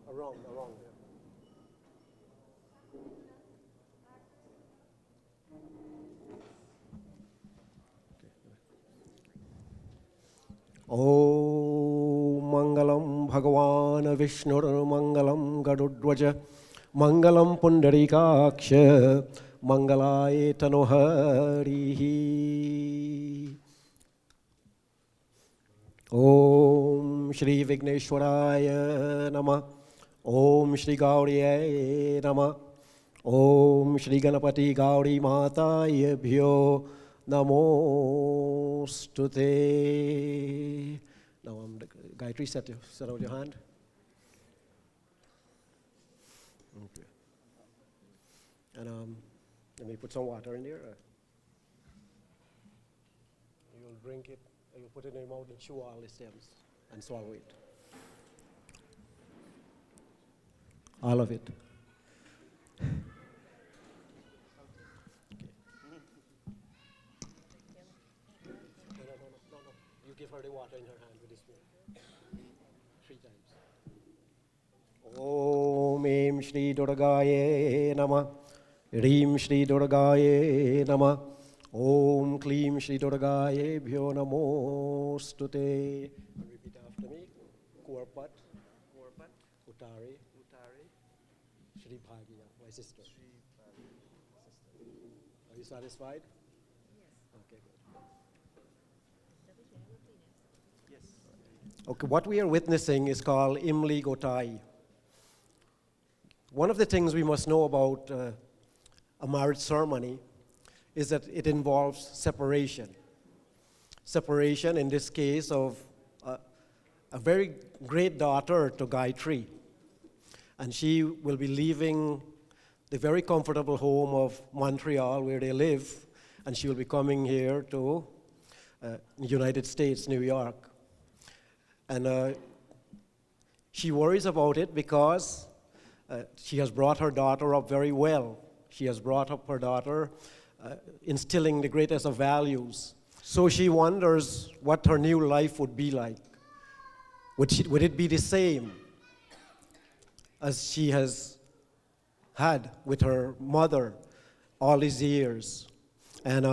Around, yeah. Om Mangalam Bhagavan Vishnur Mangalam Gadudvaja Mangalam Pundarikaksha Mangalaye Tanoharihi. Om Shri Vigneshwaraya Namah. Om Shri Gauriye Namah. Om Shri Ganapati Gauri Mataya Bhyo Namostute. Now, Gayatri, set out your hand. Okay. And let me put some water in there. You'll drink it, and you'll put it in your mouth and chew all the stems and swallow it. All of it. No. You give her the water in her hand with this spoon. 3 times. Om Em Shri Durgaye Namah. Reem Shri Durgaye Namah. Om Kleem Shri Durgaye Bhyo Namostute. Repeat after me. Kurpat. Utari. Shri Bhagya, my sister. Are you satisfied? Yes. Okay, good. Yes. Okay, what we are witnessing is called Imli Gotai. One of the things we must know about a marriage ceremony is that it involves separation. Separation, in this case, of a very great daughter to Gayatri. And she will be leaving the very comfortable home of Montreal, where they live, and she will be coming here to United States, New York. And she worries about it because she has brought her daughter up very well. She has brought up her daughter instilling the greatest of values. So she wonders what her new life would be like. Would it be the same as she has had with her mother all these years? And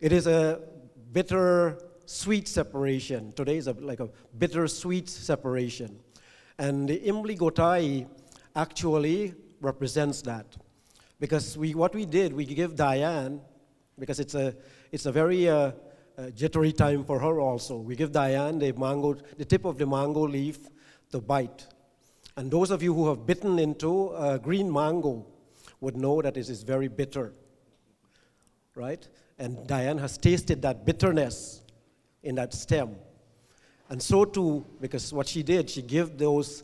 it is a bitter-sweet separation. Today is like a bitter-sweet separation. And the Imli Gotai actually represents that. Because what we did, we give Diane, because it's a very jittery time for her also. We give Diane the tip of the mango leaf to bite. And those of you who have bitten into a green mango would know that it is very bitter, right? And Diane has tasted that bitterness in that stem. And so too, because what she did, she gave those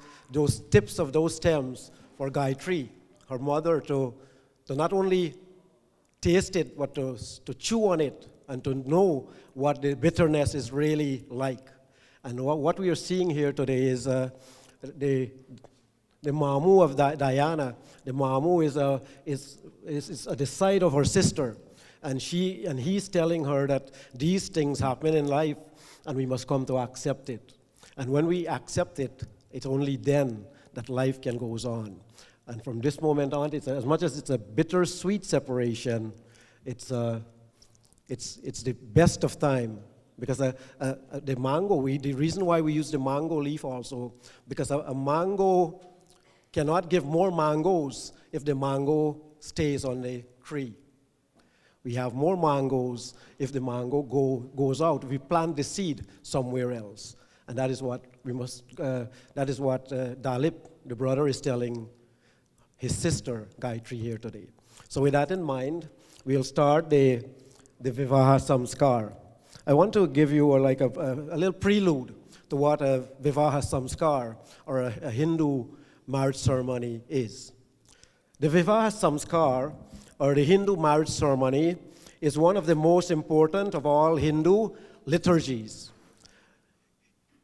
tips of those stems for Gayatri, her mother, to not only taste it, but to chew on it and to know what the bitterness is really like. And what we are seeing here today is the the Mamu of Diana. The Mamu is at the side of her sister. And he's telling her that these things happen in life and we must come to accept it. And when we accept it, it's only then that life can go on. And from this moment on, as much as it's a bittersweet separation, it's the best of time. Because the mango, the reason why we use the mango leaf also, because a mango cannot give more mangoes if the mango stays on the tree. We have more mangoes if the mango goes out. We plant the seed somewhere else. And that is what Dalip, the brother, is telling his sister, Gayatri, here today. So with that in mind, we'll start the Vivaha Samskar. I want to give you a little prelude to what a Vivaha Samskar, or a Hindu marriage ceremony, is. The Vivaha Samskar, or the Hindu marriage ceremony, is one of the most important of all Hindu liturgies.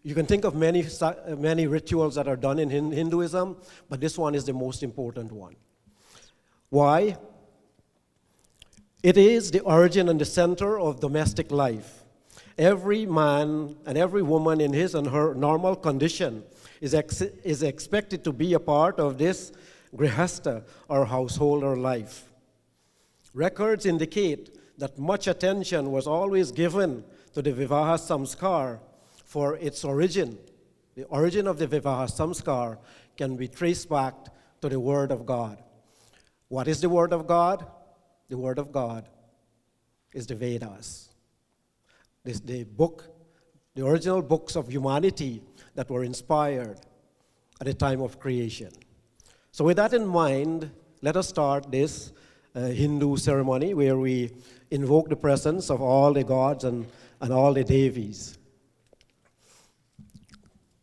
You can think of many rituals that are done in Hinduism, but this one is the most important one. Why? It is the origin and the center of domestic life. Every man and every woman in his and her normal condition is expected to be a part of this grihastha, or householder life. Records indicate that much attention was always given to the Vivaha Samskar for its origin. The origin of the Vivaha Samskar can be traced back to the Word of God. What is the Word of God? The Word of God is the Vedas. The original books of humanity that were inspired at the time of creation. So with that in mind, let us start this Hindu ceremony where we invoke the presence of all the gods and all the devis.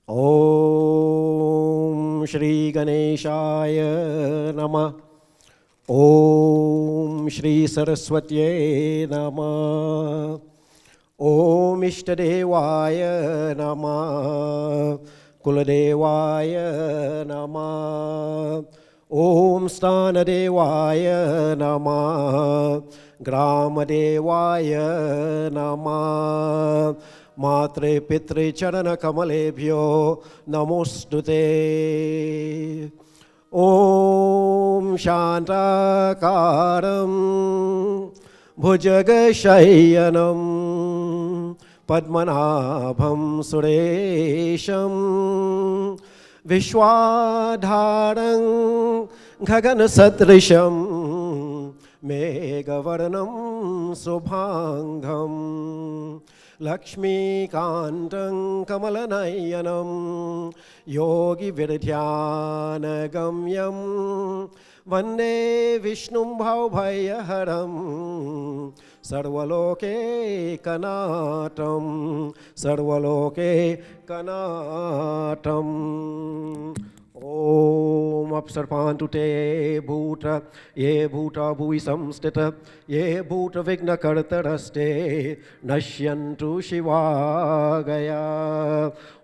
Om Shri Ganeshaya Namah. Om Shri Saraswatye Namah. Om Ishtadevaya Namah. Kuladevaya Namah. Om Sthanadevaya Namah. Gramadevaya Namah. Matre Pitre Charana Kamalebhyo Namostute. Om Shantakaram Bhujagashayyanam Padmanabham Suresham Vishwadharang Gagana Satrisham Megavaranam Subhangam Lakshmi Kantam Kamalanayanam Yogi Vidyana Gamyam Vande Vishnum Bhaubhayaharam Sarvaloke Kanatam Sarvaloke Kanatam Om Apsarpantu te bhuta ye bhuta bhuvi samstita ye bhuta vigna kartaraste nashyantu shivagaya.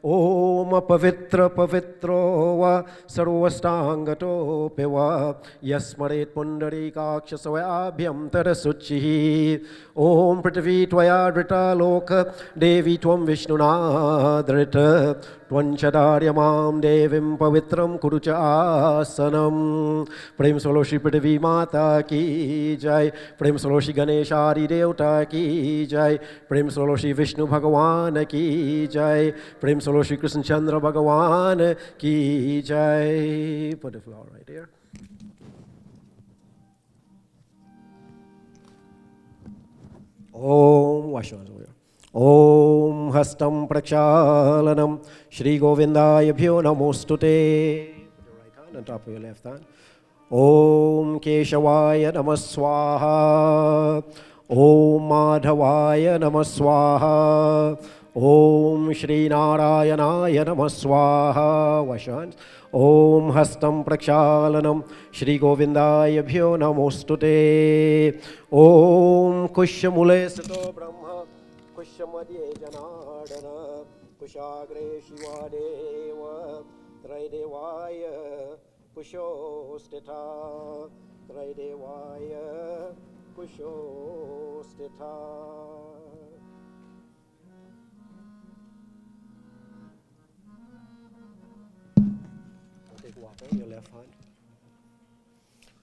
Om Pavitra Pavitro va sarvastangato piva yasmaret pundarikakshasavayabhyam tarasuchihi. Om Prithvi tvaya drita loka devi tvam vishnuna drita Tvanchadaryamam devim pavitram kurucha asanam. Prem Soloshi Prithvi Mata ki jai. Prem Soloshi Ganeshari Devta ki jai. Prem Soloshi Vishnu Bhagavan ki jai. Prem Soloshi Krishna Chandra Bhagavan ki jai. Put the flower right here. Om Vashwan. Om Hastam Prakshalanam Shri Govindaya Bhyo Namostute. Put your right hand on top of your left hand. Om Keshavaya Namaswaha. Om Madhavaya Namaswaha. Om Shri Narayanaya Namaswaha. Wash your hands. Om Hastam Prakshalanam Shri Govindaya Bhyo Namostute. Om Kushamule Sato Brahma Kushamadye Janardana Kushagre Shivadeva Traidevaya Kushostita Traidevaya Kushostita. Take water in your left hand.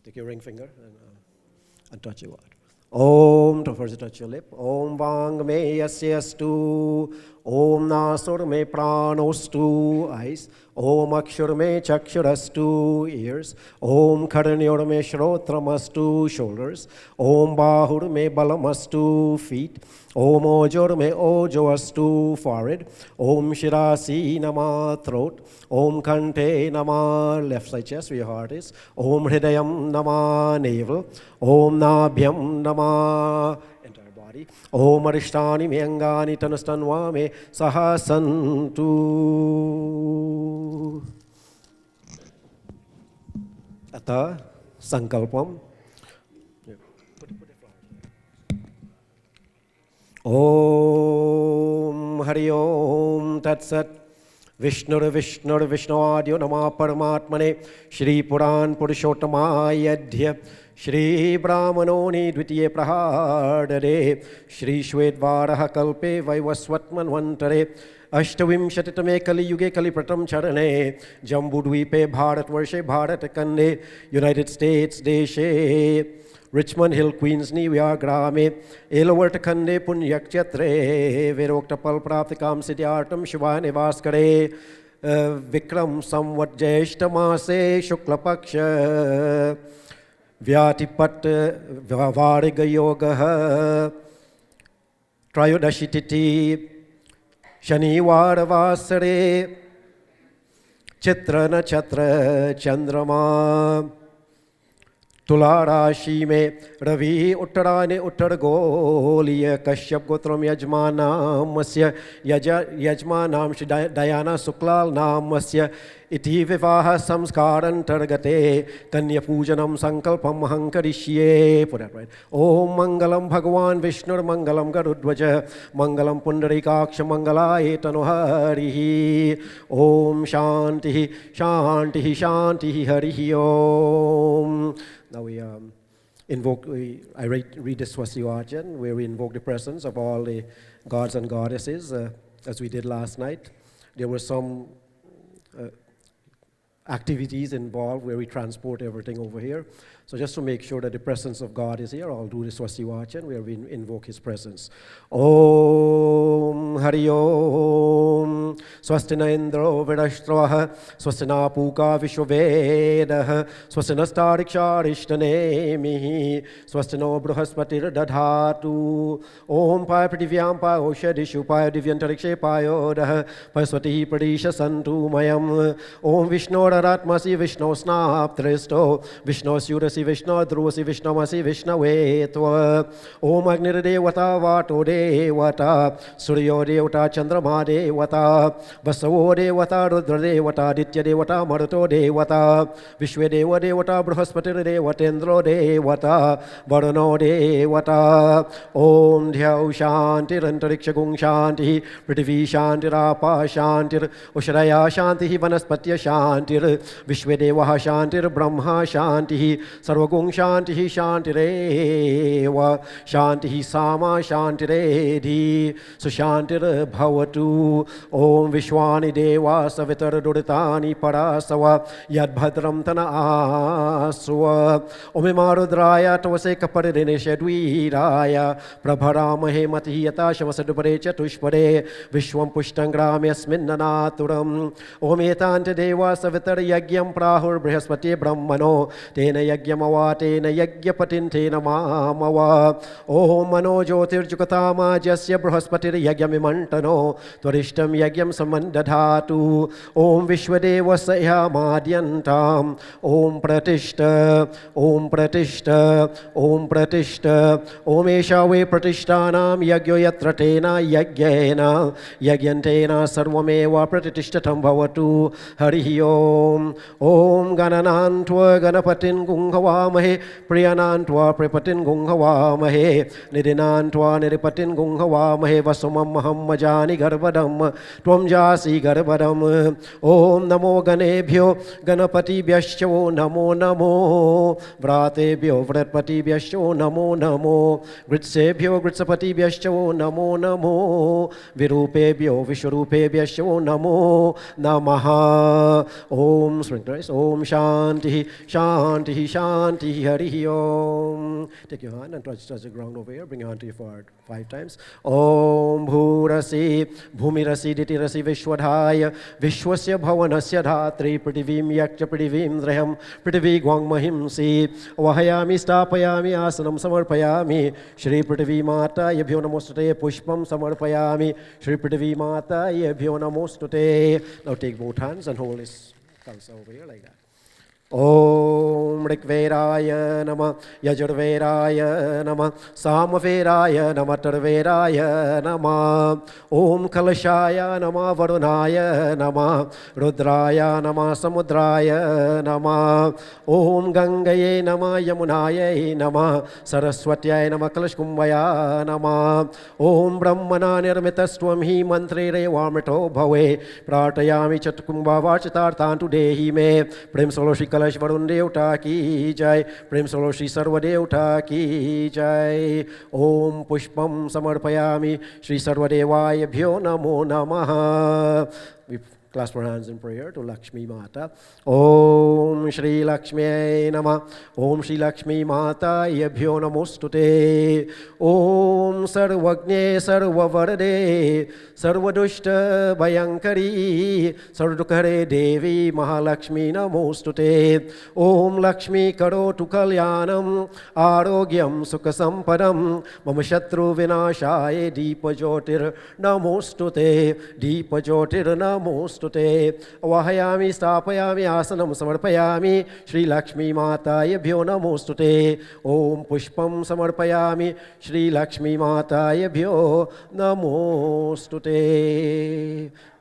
Take your ring finger and touch your water. Om, to first touch your lip. Om Vang me yasyastu. Om Nasur me pranostu. Eyes. Om Akshur me chakshurastu. Ears. Om Karanyur me shrotramastu. Shoulders. Om Bahur me balamastu. Feet. Om Ojor me ojoastu. Forehead. Om Shirasi nama. Throat. Om Kante nama. Left side chest where your heart is. Om Hridayam nama. Navel. Om Nabhyam nama. Entire body. Om Arishtani me angani tanustanva me sahasantu. Ata sankalpam. Om Hari Om Tat Sat. Vishnur Vishnavadyo Nama Paramatmane Shri Puran Purushottamaya Shri Brahmanoni Dvitiye Prahadare Shri Shvedvaraha Kalpe Vaivaswatman Vantare Ashtavimshatitame Kali Yuge Kali Pratam Charane Jambudvipe Bharat Varshe Bharat Kande United States Deshe Richmond Hill, Queens, Grame, Elovert Kande Punyakyatre, Veroktapal Praptikam Siddhartam Shivane Vaskare, Vikram Samvat Jeshtamase Shuklapaksha, Vyatipat Variga Yoga, Trayodashititi, Shaniwara Vasare, Chitra Nachatra Chandrama. तुला राशि में रवि उत्तरायणे उत्तर गोलीय कश्यप गोत्रम यजमानामस्य यजमानाम श्री दयाना शुक्लाल नामस्य इति विवाह संस्कारंतर्गते कन्या पूजनम संकल्पम अहं करिष्ये. ओम मंगलम भगवान विष्णुर मंगलम गरुड्ध्वज मंगलम पुंडरीकाक्ष मंगलाय तनुहरिः. ओम शांति शांति शांति हरिः ओम. Now we invoke, I read the Swastivachan where we invoke the presence of all the gods and goddesses as we did last night. There were some activities involved where we transport everything over here. So just to make sure that the presence of God is here, I'll do the Swastivachan where we invoke His presence. Om Hari Om Swastina Indro Vidashtravaha Swastina Puka Vishwavedah Swastina Stariksharishthanemihi Swastino Bruhaspatir Dadhatu Om Paya Prithivyam Paya Oshadishu Paya Divyantarikṣe Payodah Paswati Pradisha Santu Mayam Om Vishnu Raratmasi Vishnu Snaptristo Vishnu Surasi Vishnu Druvasi Vishnu Masi Vishnu Vetva Om Agnir Devata Vato Devata Suryo Devata Chandrama Devata Vasavo Devata Rudra Devata Ditya Devata Maruto Devata Vishwe Deva Devata Bruhaspati Devatendro Devata Varano Devata Om Dhyau Shanti Rantariksha Gung Shanti Prithvi Shanti Rapa Shanti Ushraya Shanti Vanaspatya Shanti Vishwe Deva Shanti Brahma Shanti Sarvagung Shanti Shanti Reva Shanti Sama Shanti Redhi Sushanti Bhavatu Om Vishwani Deva Savitar Duritani Parasava Yad Bhadram Tana Aswa Om Imarudraya Tavase Kaparidine Shadviraya Prabharamahe Matiyata Shavasadupare Chatushpare Vishwam Pushtangram Yasmin Nanaturam Om Etante Deva Savitar Yagyam Prahur Brihaspati Brahmano Tena Yagyamava Tena Yagyapatin Tena Mamawa Om Mano Jyotir Jukatama Jasya Brihaspati Yagyamimantano Tvarishtam Yagyam Samandadhatu Om Vishwadeva Sayha Madhyantam Om Pratishta Om Pratishta Om Pratishta Om Eshave Pratishtanam Yagyo Yatra Tena Yagyena Yagyantena Sarvameva Pratishtatam Bhavatu Harihi Om ॐ गणनान्त्वा गणपतिं गुंहवामहे प्रियनान्त्वा प्रियपतिं गुंहवामहे निधिनान्त्वा निधिपतिं गुंहवामहे वसुमं मजानि गर्भदम् त्वं जासि गर्भदम् ॐ नमो गणेभ्यो गणपतिभ्यश्च नमो नमो व्रातेभ्यो व्रतपतिभ्यश्च नमो नमो गृत्सेभ्यो गृत्सपतिभ्यश्च नमो नमो विरूपेभ्यो विश्वरूपेभ्यश्च नमो नमः ॐ स्प्रिंकलर्स ॐ शांति शांति शांति हरि ओम. Take your hand and touch the ground over here. Bring your hand to your forehead 5 times. ॐ भूरसि भूमिरसि दितिरसि विश्वधाय विश्वस्य भवनस्य धात्री पृथिवीं यक्ष पृथिवीं द्रयं पृथिवी ग्वाङ्महिंसि वहयामि स्थापयामि आसनं समर्पयामि श्री पृथिवी माताभ्यो नमोस्तुते पुष्पं समर्पयामि श्री पृथिवी माताभ्यो नमोस्तुते. Now take both hands and hold this cancer over here like that. ॐ ऋग्वेदाय नमः यजुर्वेदाय नमः सामवेदाय नमः अथर्ववेदाय नमः ॐ कलशाय नमः वरुणाय नमः रुद्राय नमः समुद्राय नमः ॐ गंगये नमः यमुनायै नमः सरस्वत्यै नमः कलशकुम्भया नमः ॐ ब्रह्मणा निर्मितस्त्वं हि मन्त्रेरेवामृतो भवे प्रार्थयामि चतुर्कुम्भवाचितार्थान् देहि मे प्रेम सलोषि कलश वरुण देवता की जय प्रेम सलोषि सर्वदेवता की जय. ओम पुष्पम समर्पयामि श्री सर्वदेवायभ्यो नमो नमः. We clasp our hands in prayer to Lakshmi Mata. Om Shri Lakshmi Nama. Om Shri Lakshmi Mata Yabhyo Namostute. Om Sarvagne Sarvavarade Sarvadushta Bhayankari Sarvadukare Devi Mahalakshmi Namostute. Om Lakshmi Karotu Kalyanam Arogyam Sukhasampadam Mama Shatru Vinashaya Deepa Jyotir Namostute. Deepa Jyotir Namostute. Vahayami Stapayami Asanam Samarpayami Shri Lakshmi Matayabhyo Namostute. Om Pushpam Samarpayami Shri Lakshmi Matayabhyo Namostute.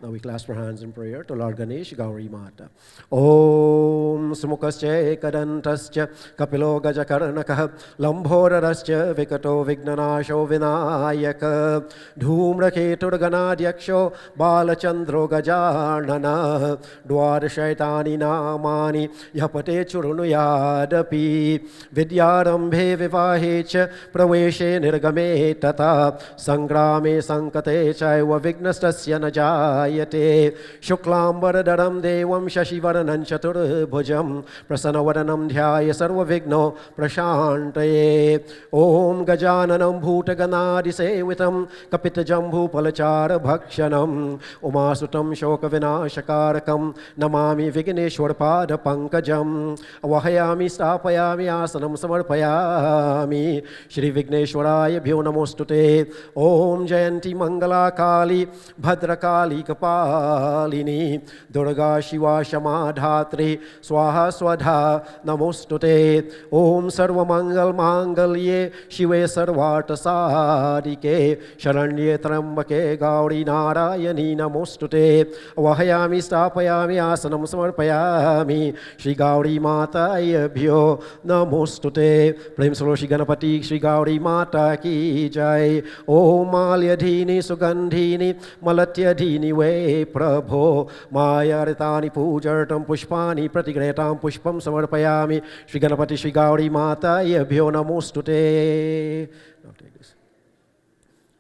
Now we clasp our hands in prayer to Lord Ganesh Gauri Mata. Om Sumukascha Ekadantascha Kapilo Gajakarnakah Lambhorarascha Vikato Vignanasho Vinayaka Dhumraketur Ganadyaksho Balachandro Gajanana Dwadashaitani Namani Yapate Churunuyadapi Vidyarambhe Vivahecha Praveshe Nirgame Tata Sangrame Sankate Chaiva Vignastasya Najaya Shuklambaradaram Devam Shashivaranam Chaturbhujam Prasanavadanam Dhyaya Sarvavigno Prashantaye. Om Gajananam Bhutaganadi Sevitam Kapita Jambhu Palachara Bhakshanam Umasutam Shoka Vinashakarakam Namami Vigneshwar Pada Pankajam Vahayami Stapayami Asanam Samarpayami Shri Vigneshwaraya Bhyo Namostute. Om Jayanti Mangala Kali Bhadrakali Kapalini Durga Shiva Shama Dhatri Swaha Swadha Namostute. Om Sarva Mangal Mangalye Shive Sarvata Sadike Sharanye Trambake Gauri Narayani Namostute. Vahayami Stapayami Asanam Samarpayami Shri Gauri Mata Yabhyo Namostute. Prem Saloshi Ganapati Shri Gauri Mata Ki Jai. Om Malyadhini Sugandhini Malatyadhini We Prabho Maya Ritani Pujartam Pushpani Pratigretam Pushpam Samarpayami Shri Ganapati Shri Gauri Mata Yabhyo Namostute. Now take this.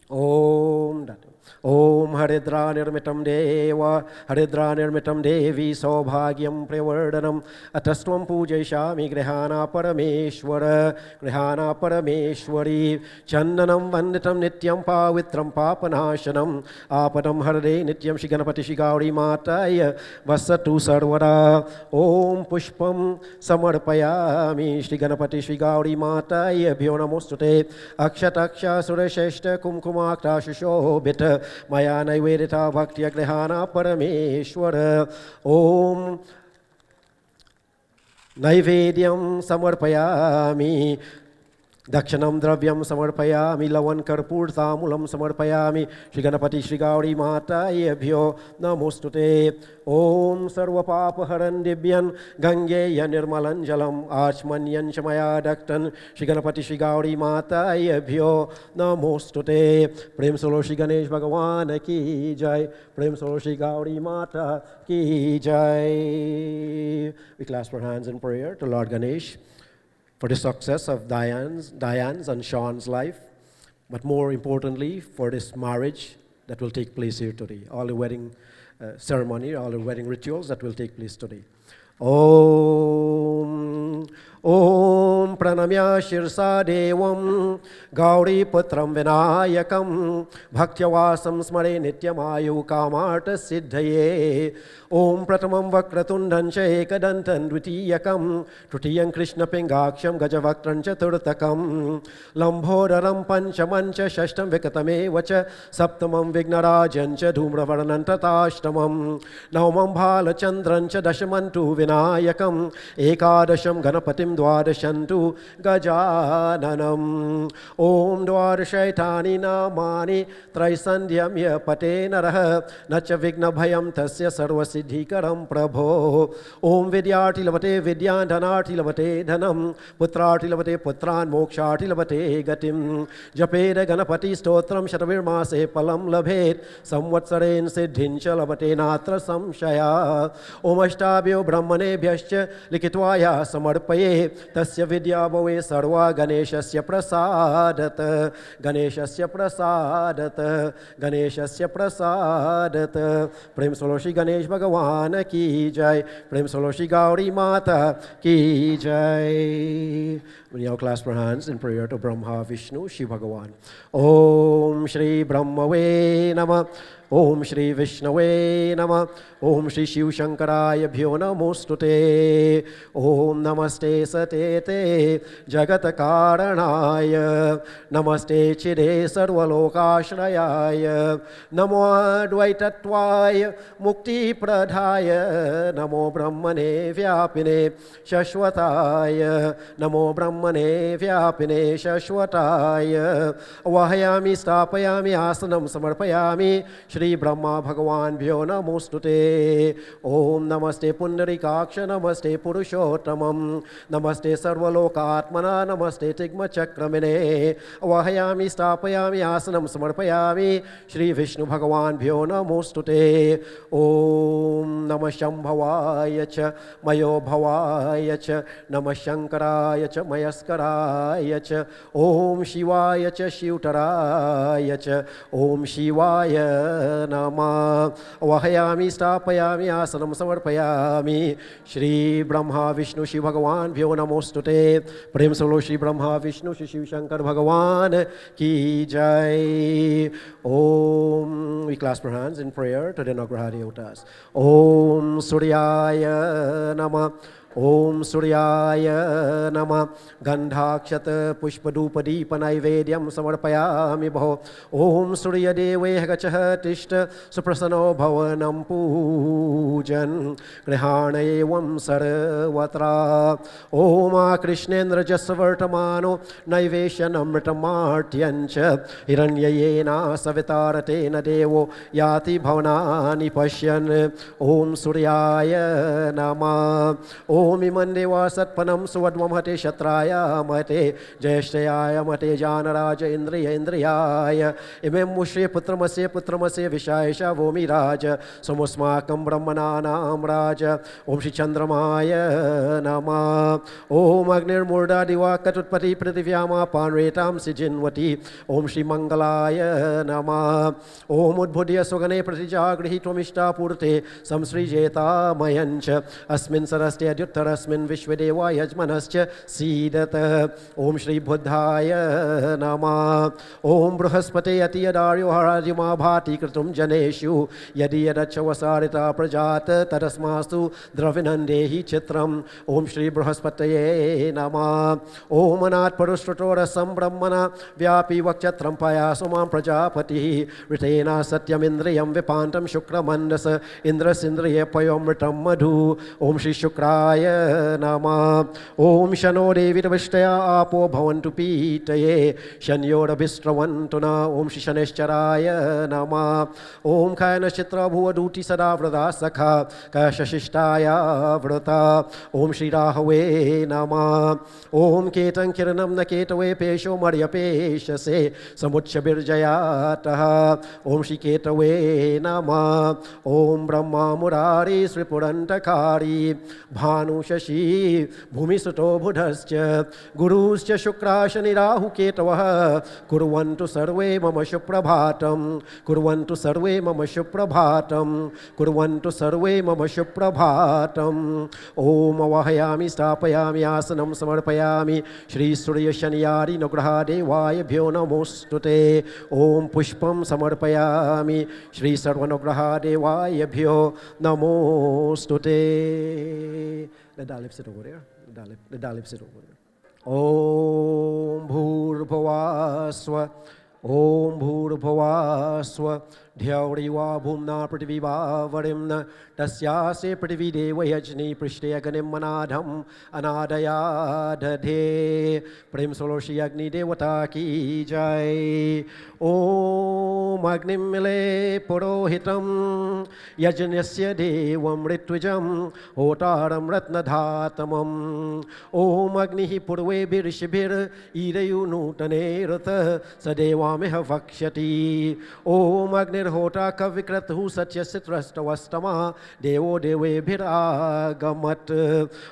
Om Datu. Om Haridra Nirmitam Deva Haridra Nirmitam Devi Saubhagyam Pravardanam Atastvam Pujayashami Grihana Parameshwara Grihana Parameshwari Chandanam Vanditam Nityam Pavitram Papanashanam Apadam Harade Nityam Shri Ganapati Shri Gauri Mataya Vasatu Sarvara. Om Pushpam Samarpayami Shri Ganapati Shri Gauri Mataya Bhyo Namostute. Akshataksha Surasheshta Kumkumakta Shishobita Maya Naivedita Bhakti Agrihana Parameshwara. Om Naivedyam Samarpayami Dakshanam dravyam samarpayami lavan karpurtamulam samarpayami Shri Ganapati Shri Gauri Mata Yebhyo Namostute Om Sarva Papa Haran Dibyan Gangeya Nirmalan Jalam Achmanyan Shamaya Daktan Shri Ganapati Shri Gauri Mata Yebhyo Namostute Prem Solo Shri Ganesh Bhagavan Ki Jai Prem Solo Shri Gauri Mata Ki Jai. We clasp our hands in prayer to Lord Ganesh for the success of Diane's and Shaun's life, but more importantly, for this marriage that will take place here today, all the wedding ceremony, all the wedding rituals that will take place today. Om Om Pranamya Shirsa Devam Gauri Putram Vinayakam Bhaktyavasam Smare Nityamayu Kamarta Siddhaye Om Pratamam Vakratundancha Ekadantan Dvitiyakam Trutiyam Krishna Pingaksham Gajavakran Chaturtakam Lambhodaram Panchamancha Shashtam Vikatame Vacha Saptamam Vignarajancha Dhumravarnanta Tashtamam Naumam Bhala Chandrancha Dashamantu Vinayakam Ekadasham Ganapatim Dwadashantu Gajananam Om Dwadashaitani Namani Traisandhyam Yapate Naraha Nacha Vigna Bhayam Tasya Sarvasiddhikaram Prabho Om Vidyarti Lavate Vidyan Dhanarti Lavate Dhanam Putrarti Lavate Putran Moksharti Lavate Gatim Japeda Ganapati Stotram Shatavirmase Palam Labhet Samvatsaren Siddhincha Lavate Natra Samshaya Om Ashtabhyo Brahmane Bhyascha Likitwaya Samarpaye Tasya Vidya Bhave Sarva Ganeshasya Prasadata Ganeshasya Prasadata Ganeshasya Prasadata Prem Solo Shri Ganesh Bhagavan Ki Jai Prem Solo Shri Gauri Mata Ki Jai. We now clasp our hands in prayer to Brahma Vishnu Shiva Bhagavan. Om Shri Brahmave Namah Om Shri Vishnave Namah Om Shri Shiv Shankaraya Bhyo Namostute Om Namaste Satete Jagat Karanaya Namaste Chide Sarvalokashrayaya Namo Advaitattvaya Mukti Pradhaya Namo Brahmane Vyapine Shashwataya Namo Brahmane Vyapine Shashwataya Vahayami Stapayami Asanam Samarpayami Shri Brahma Bhagavan Bhyo Namostute Om Namaste Pundarikaksha Namaste Purushottamam Namaste Sarvalokatmana Namaste Tigma Chakramine Vahayami Stapayami Asanam Samarpayami Shri Vishnu Bhagavan Bhyo Namostute Om Namah Shambhavaya Cha Mayo Bhavaya Cha Namah Shankaraya Cha Mayaskaraya Cha Om Shivaya Cha Shivtaraya Cha Om Shivaya Nama Vahayami Stapayami Asanam Samarpayami Shri Brahma Vishnu Shiv Bhagavan Bhyo Namostute Prem Solo Shri Brahma Vishnu Shri Shiv Shankar Bhagavan Ki Jai. Om. We clasp our hands in prayer to the Nagraha Devatas. Om Suryaya Nama Om Suryaya Nama Gandhakshata Pushpadupadeepa Naivedyam Samarpayami Bho Om Surya Deve Hagachah Tishta Suprasano Bhavanam Pujan Grihana Evam Sarvatra Om Krishnendra Jasavartamano Naiveshanam Ritamartyancha Hiranyayena Savitaratena Devo Yati Bhavanani Pashyan Om Suryaya Nama Om Iman Deva Satpanam Suvadvam Hate Shatraya Mate Jayashtayaya Mate Janaraja Indriya Indriyaya Imem Mushri Putramase Putramase Vishayasha Vomi Raja Samusmakam Brahmananam Raja Om Shri Chandramaya Nama Om Agnir Murda Diva Katutpati Prativyama Panretam Sijinvati Om Shri Mangalaya Nama Om Udbudhya Sugane Pratijagrihi Twamishta Purte Samsri Jeta Mayancha Asmin Sarastya Uttarasmin Vishwadeva Yajmanascha Sidata Om Shri Buddhaya Nama Om Bruhaspate Atiyadaryo Harajima Bhati Kritum Janeshu Yadi Yadachavasarita Prajata Tarasmastu Dravinandehi Chitram Om Shri Bruhaspataye Nama Om Anat Parustratora Sambrahmana Vyapi Vakchatram Payasumam Prajapati Ritena Satyam Indriyam Vipantam Shukramandasa Indras Indriya Payomritam Madhu Om Shri Shukraya शनिश्चराय नमः ॐ शनो देवीर्विष्टया आपो भवन्तु पीतये शन्योरभिस्रवन्तु न ॐ श्री शनिश्चराय नमः ॐ खाय नक्षत्र भुवदूति सदा व्रता सखा कय शशिष्टाय व्रता ॐ श्री राहवे नमः ॐ केतं किरणं न केतवे पेशो मर्यपेशसे समुच्चबिर्जयातः ॐ श्री केतवे नमः ॐ ब्रह्मा मुरारी श्रीपुरन्तकारी भानुशशी भूमिसुतो बुधश्च गुरुश्च शुक्रा शनि राहु केतवः कुर्वन्तु सर्वे मम सुप्रभातं कुर्वन्तु सर्वे मम सुप्रभातं कुर्वन्तु सर्वे मम सुप्रभातम् ॐ अवाहयामि स्थापयामि आसनं समर्पयामि श्री सूर्य शनियारि नग्रहा देवायभ्यो नमोस्तुते ॐ पुष्पं समर्पयामि श्री सर्वनुग्रहा देवायभ्यो नमोस्तुते. Let Dalip sit over there. Dalip sit over there. Om Bhurbhavaswa Om Bhurbhavaswa Dhyavriva Bhumna Prithiviva Varimna Tasyase Prithivi Deva Yajni Prishte Aganim Manadham Anadaya Dadhe Prem Soloshi Agni Devata Ki Jai Om Agnim Mile Purohitam Yajnasya Devam Ritwijam Otaram Ratnadhatamam Om Agnihi Purve Birshibir Ideyu Nutane Rata Sadevameha Vakshati Om Agnir Hota Kavikratu Satyasya Trastavastama Devo Deve Bhiragamat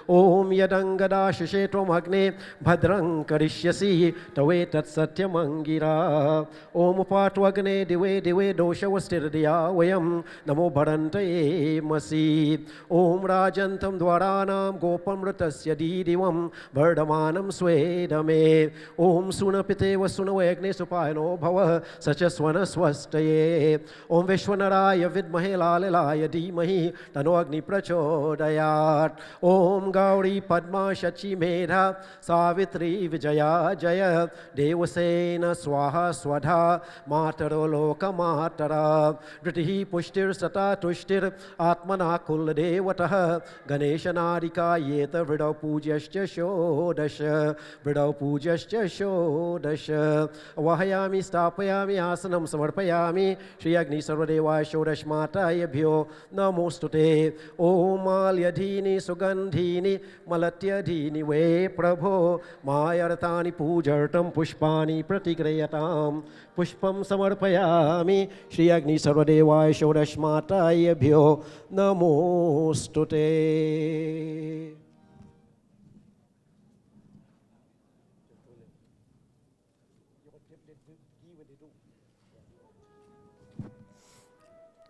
Om Yadangada Shishetvam Agne Bhadrang Karishyasi Tavetat Satyamangira Om Upatwagne Deve Deve Dosha Vastirdiya Vayam Namo Bharantaye Masi Om Rajantam Dwaranam Gopam Ratasya Didivam Vardamanam Swedame Om Sunapite Vasunavegne Supayano Bhava Sachaswana Swastaye Om Vishwanaraya Vidmahe Lalilaya Dhimahi Tano Agni Prachodayat Om Gauri Padma Shachi Medha Savitri Vijaya Jaya Devasena Swaha Swadha Mataro Loka Matara Vritihi Pushtir Sata Tushtir Atmana Kul Devataha Ganesha Narika Yeta Vidau Pujascha Shodasha Vidau Pujascha Shodasha Vahayami Stapayami Asanam Samarpayami Shri Agni Sarvadeva Shodash Matayabhyo Namostute Om Malyadhini Sugandhini Malatyadhini Ve Prabho Mayartani Pujartam Pushpani Pratigrayatam Pushpam Samarpayami Shri Agni Sarvadeva Shodash Matayabhyo Namostute.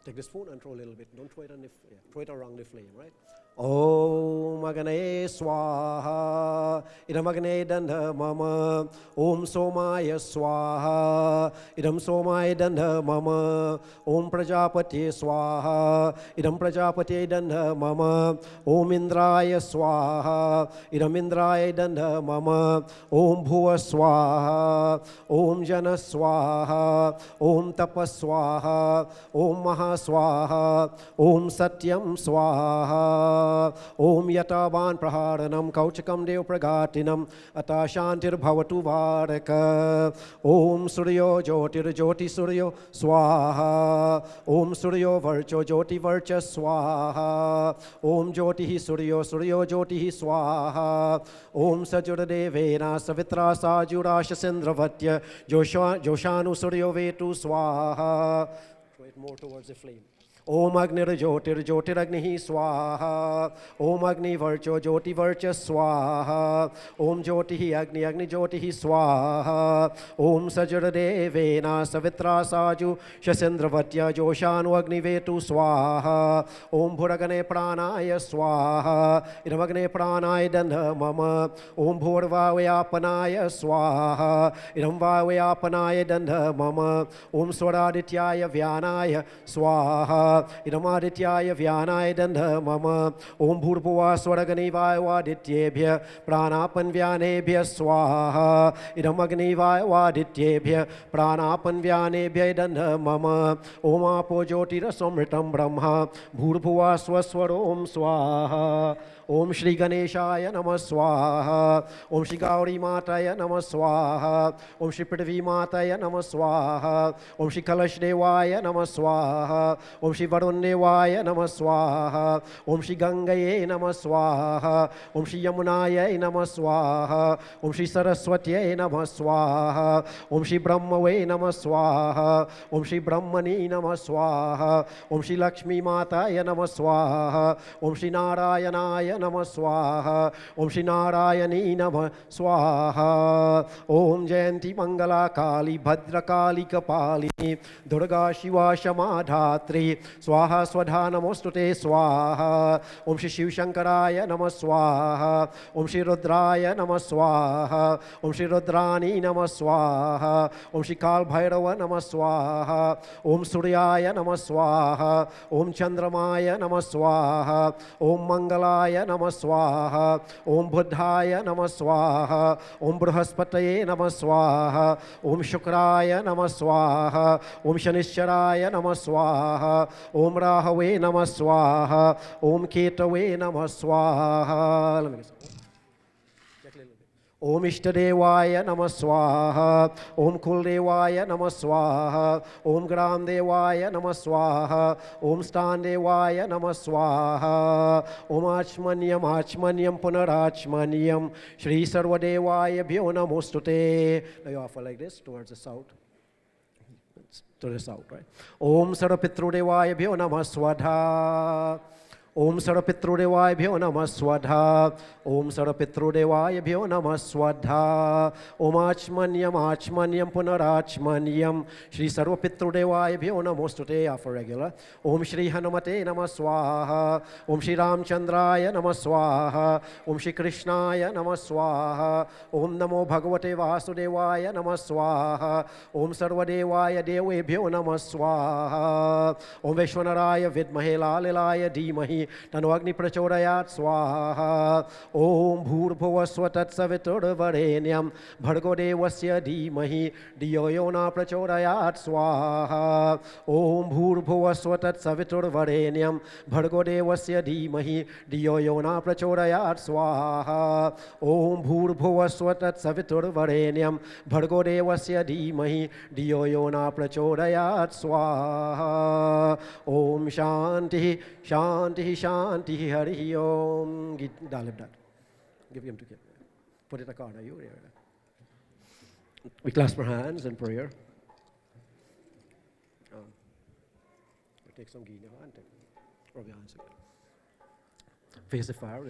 Take the spoon and throw a little bit. Don't throw it on the throw it around the flame, right? Om Agane Swaha Idam Agane Dandha Mama Om Somaya Swaha Idam Somaya Dandha Mama Om Prajapati Swaha Idam Prajapati Dandha Mama Om Indraya Swaha Idam Indraya Dandha Mama Om Bhuva Swaha Om Jana Swaha Om Tapas Swaha Om Maha Swaha Om Satyam Swaha Om Yatavan Praharanam Kauchakam Dev Pragatinam Ata Shantir Bhavatu Varaka Om Suryo Jyotir Jyoti Suryo Swaha Om Suryo Varcho Jyoti Varcha Swaha Om Jyotihi Suryo Suryo Jyotihi Swaha Om Sajura Devena Savitra Sajurasha Sindраvatya Joshanu Suryo Vetu Swaha. Throw it more towards the flame. Om Agnir Jyotir Jyotiragnihi Swaha Om Agni Varcho Jyoti Varcha Swaha Om Jyotihi Agni Agni Jyotihi Swaha Om Sajara Devena Savitra Saju Shasendраvatya Joshanu Agni Vetu Swaha Om Bhuragane Pranaya Swaha Idamagne Pranaya Dandha Mama Om Bhurvayapanaya Swaha Idam Vayapanaya Dandha Mama Om Swaradityaya Vyanaya Swaha इदमादित्याय व्यानाय दन्ध मम ॐ भूर्भुवः स्वरगणिवाय वादित्येभ्यः प्राणापन व्यानेभ्यः स्वाहा इदमग्निवाय वादित्येभ्यः प्राणापन व्यानेभ्यः दन्ध मम ॐ आपो ज्योतिरसमृतं ब्रह्म भूर्भुवः स्वस्वरो ॐ स्वाहा ओम श्री गणेशाय नमः स्वाहा ओम श्री गौरी माताय नमः स्वाहा ओम श्री पृथ्वी माताय नमः स्वाहा ओम श्री कलश देवाय नमः स्वाहा ओम श्री वरुण देवाय नमः स्वाहा ओम श्री गंगये नमः स्वाहा ओम श्री यमुनाय नमः स्वाहा ओम श्री सरस्वत्यै नमः स्वाहा ओम श्री ब्रह्मवे नमः स्वाहा ओम श्री ब्रह्मणि नमः स्वाहा ओम श्री लक्ष्मी माताय नमः स्वाहा ओम श्री नारायणाय नमः स्वाहा ओम श्री नारायणी नमः स्वाहा ओम जयंती मंगला काली भद्रकाली कपालिनी दुर्गा शिवा क्षमा धात्री स्वाहा स्वधा नमोस्तुते स्वाहा ओम श्री शिव शंकराय नमः स्वाहा ओम श्री रुद्राय नमः स्वाहा ओम श्री रुद्राणी नमः स्वाहा ओम श्री काल भैरव नमः स्वाहा ओम सूर्याय नमः स्वाहा ओम चंद्रमाय नमः स्वाहा ओम मंगलाय नमः स्वाहा ओम बुद्धाय नमः स्वाहा ओम बृहस्पतये नमः स्वाहा ओम शुक्राय नमः स्वाहा ओम शनिश्चराय नमः स्वाहा ओम राहवे नमः स्वाहा ओम केतवे नमः स्वाहा ओम इष्टदेवाय नमः स्वाहा ओम कुलदेवाय नमः स्वाहा ओम ग्राम देवाय नमः स्वाहा ओम स्थान देवाय नमः स्वाहा ओम आचमन्यम आचमन्यम पुनराचमन्यम श्री सर्वदेवाय भ्यो नमोस्तुते. Now you offer like this towards the south. To the south, right? Om Sarvapitrudevaye bhyo namah swadha. ओम सर्वपितृदेवाभ्यो नमः स्वधा ओम सर्वपितृदेवाभ्यो नमः स्वधा ओम आचमन्यम आचमन्यम पुनराचमन्यम श्री सर्वपितृदेवाभ्यो नमोस्तुते. Offer regular. ओम श्री हनुमते नमः स्वाहा ओम श्री रामचंद्राय नमः स्वाहा ओम श्री कृष्णाय नमः स्वाहा ओम नमो भगवते वासुदेवाय नमः स्वाहा ओम सर्वदेवाय देवेभ्यो नमः स्वाहा ओम वैश्वनराय विद्महे लालिलाय धीमहि तनो अग्नि प्रचोदयात् स्वाहा ओम भूर्भुवस्व तत्सवितुर्वरेण्यं भर्गो देवस्य धीमहि धियो यो न प्रचोदयात् स्वाहा ओम भूर्भुवस्व तत्सवितुर्वरेण्यं भर्गो देवस्य धीमहि धियो यो न प्रचोदयात् स्वाहा ओम भूर्भुवस्व तत्सवितुर्वरेण्यं भर्गो देवस्य धीमहि धियो यो न प्रचोदयात् स्वाहा. ओम शांति शांति Shanti Hari Om. Dalib that. Give him to give. Put it a card. Are you here? We clasp our hands in prayer. Take some ghee in your hand. Rub your hands. Face the fire.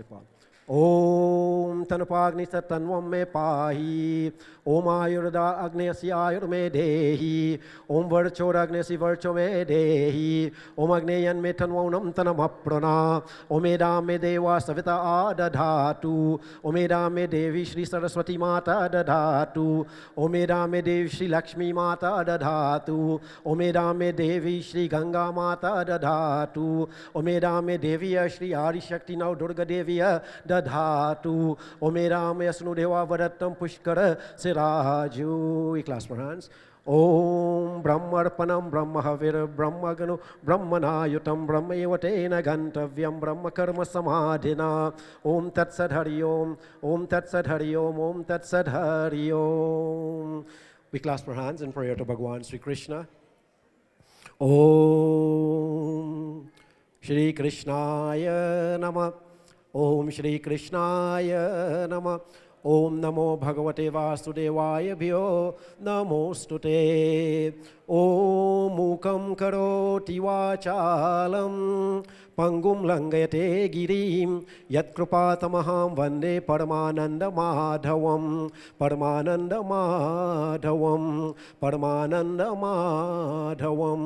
Om Tanupagni Satanvam me pahi. Om Ayurda Agnesi Ayurme dehi. Om Varcho Agnesi Varcho me dehi. Om Agneyan me Tanvanam Tanamaprana. Om Edam me Deva Savita Adadhatu. Om Edam me Devi Shri Saraswati Mata Adadhatu. Om Edam me Devi Shri Lakshmi Mata Adadhatu. Om Edam me Devi Shri Ganga Mata Adadhatu. Om Edam me Devi Shri Adi Shakti Now Durga Devi Dhatu. Omeram Yasnudeva Vadatam Pushkara Siraju. We clasp our hands. Om Brahmarpanam Brahmahavir Brahmaganu Brahmanayutam Brahmayuvatena Gantavyam Brahmakarma Samadhina. Om Tat Sadhari Om. Om Tat Sadhari Om. Om Tat Sadhari Om. We clasp our hands in prayer to Bhagwan Sri Krishna. Om Shri Krishnaya Namah. Om Shri Krishnaya Namah. Om Namo Bhagavate Vasudevaya Bhyo Namostute. Om Mukam Karoti Vachalam Pangum Langayate Girim Yat Krupatamaham Vande Paramananda Madhavam Paramananda Madhavam Paramananda Madhavam.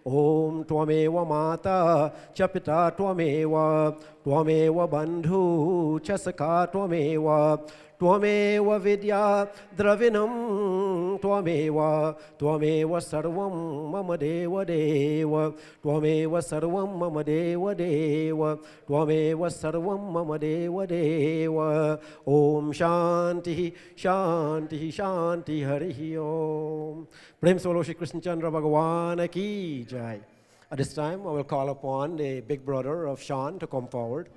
Om Twameva Mata Chapita Twameva Tvameva bandhu chasaka tvameva Tvameva vidya dravinam Tvameva sarvam mama deva deva Tvameva sarvam mama deva deva Tvameva sarvam mama deva deva Om Shanti Shanti Shanti Hari Om. Prem Solo Shri Krishna Chandra Bhagavan Ki Jai. At this time, I will call upon the big brother of Shaun to come forward.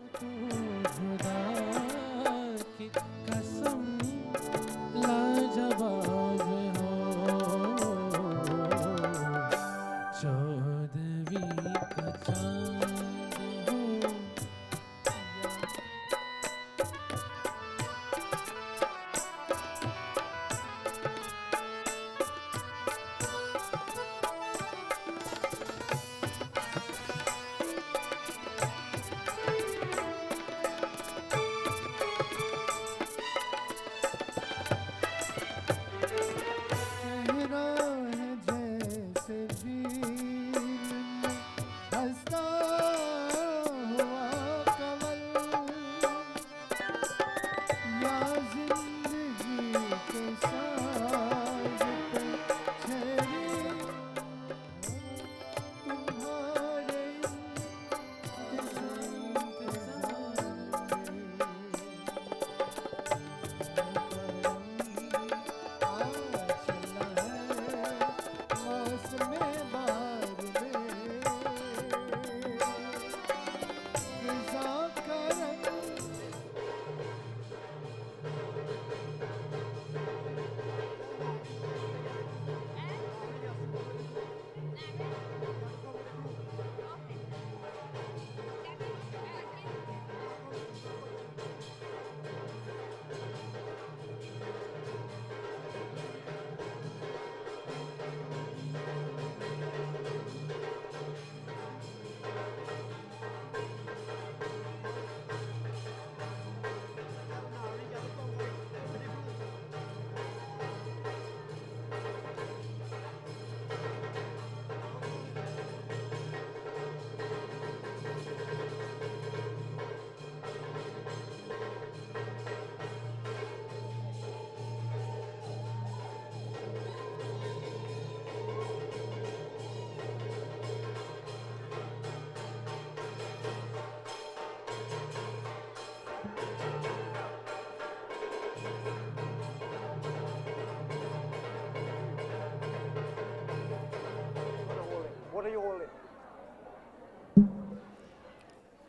What are you holding?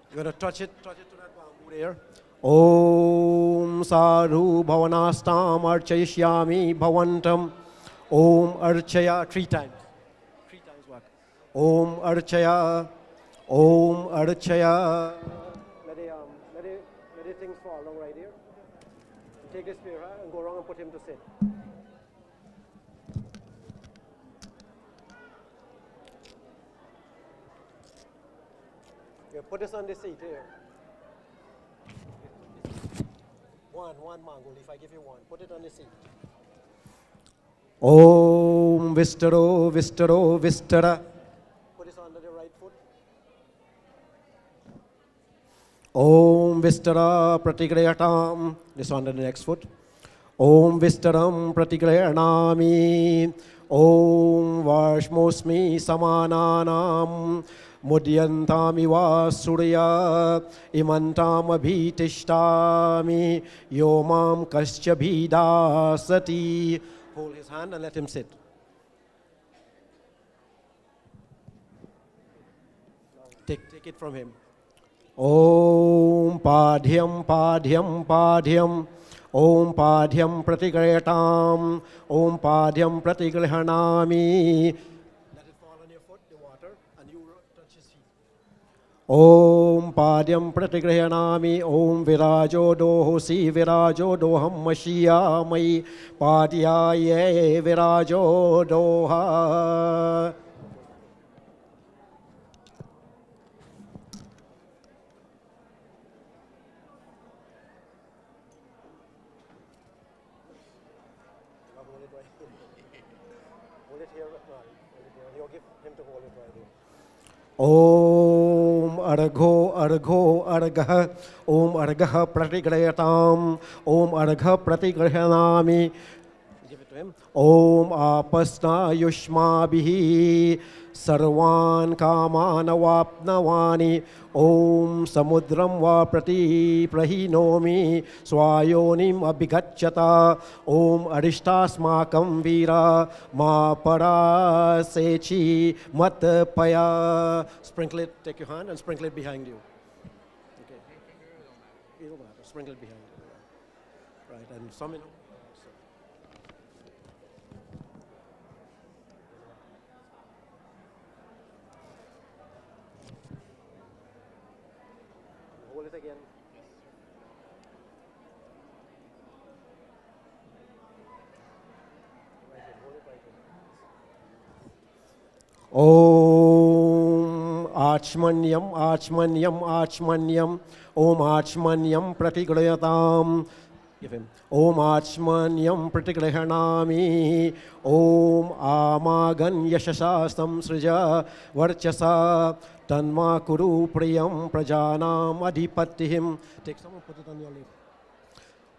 You're going to touch it to that bamboo there. Om Sadhu Bhavanastam Archayishyami Bhavantam. Om Archaya, 3 times. 3 times work. Om Archaya. Om Archaya. Let the things fall along right here. Take this spear and go around and put him to sit. Yeah, put this on the seat here. One mango leaf. I give you one. Put it on the seat. Om Vistaro, Vistaro, Vistara. Put this under the right foot. Om Vistara Pratigrayatam. This under the next foot. Om Vistaram Pratigrayanami. Om Vashmosmi Samananam. Mudyantamiva surya imantam abhitishtami yomam kasya bhidasati. Hold his hand and let him sit. Take it from him. Om Padhyam Padhyam Padhyam. Om Padhyam Pratigrayatam. Om Padhyam Pratigrahanami. Om Padyam Pratigrahanami. Om Virajo Dohosi Virajo Doham Mashiyamai Padyaye Virajo Doha. Hold it here. You'll give him to hold it right here. Om Argho Argho Argah Om Argah Pratigrayatam Om Argha Pratigrahanami. Give it to him. Om Apasna Yushmabihi Sarvan Kamanavapnavani Om Samudram Va Prati Prahinomi Swayonim Abhigachata Om Arishtasmakam Vira Ma Parasechi Matapaya. Sprinkle it, take your hand and sprinkle it behind you. Okay. Either matter, sprinkle it behind you. Right, and some in. Hold it again. Right here, hold it right here. Om Achmanyam Achmanyam Achmanyam Om Achmanyam Pratigrayatam. Give him. Om Achmanyam Pratigrahanami Om Amagan Yashasasam Srija Varchasa Tanma Kuru Priyam Prajanam Adipatihim. Take some and put it on your lip.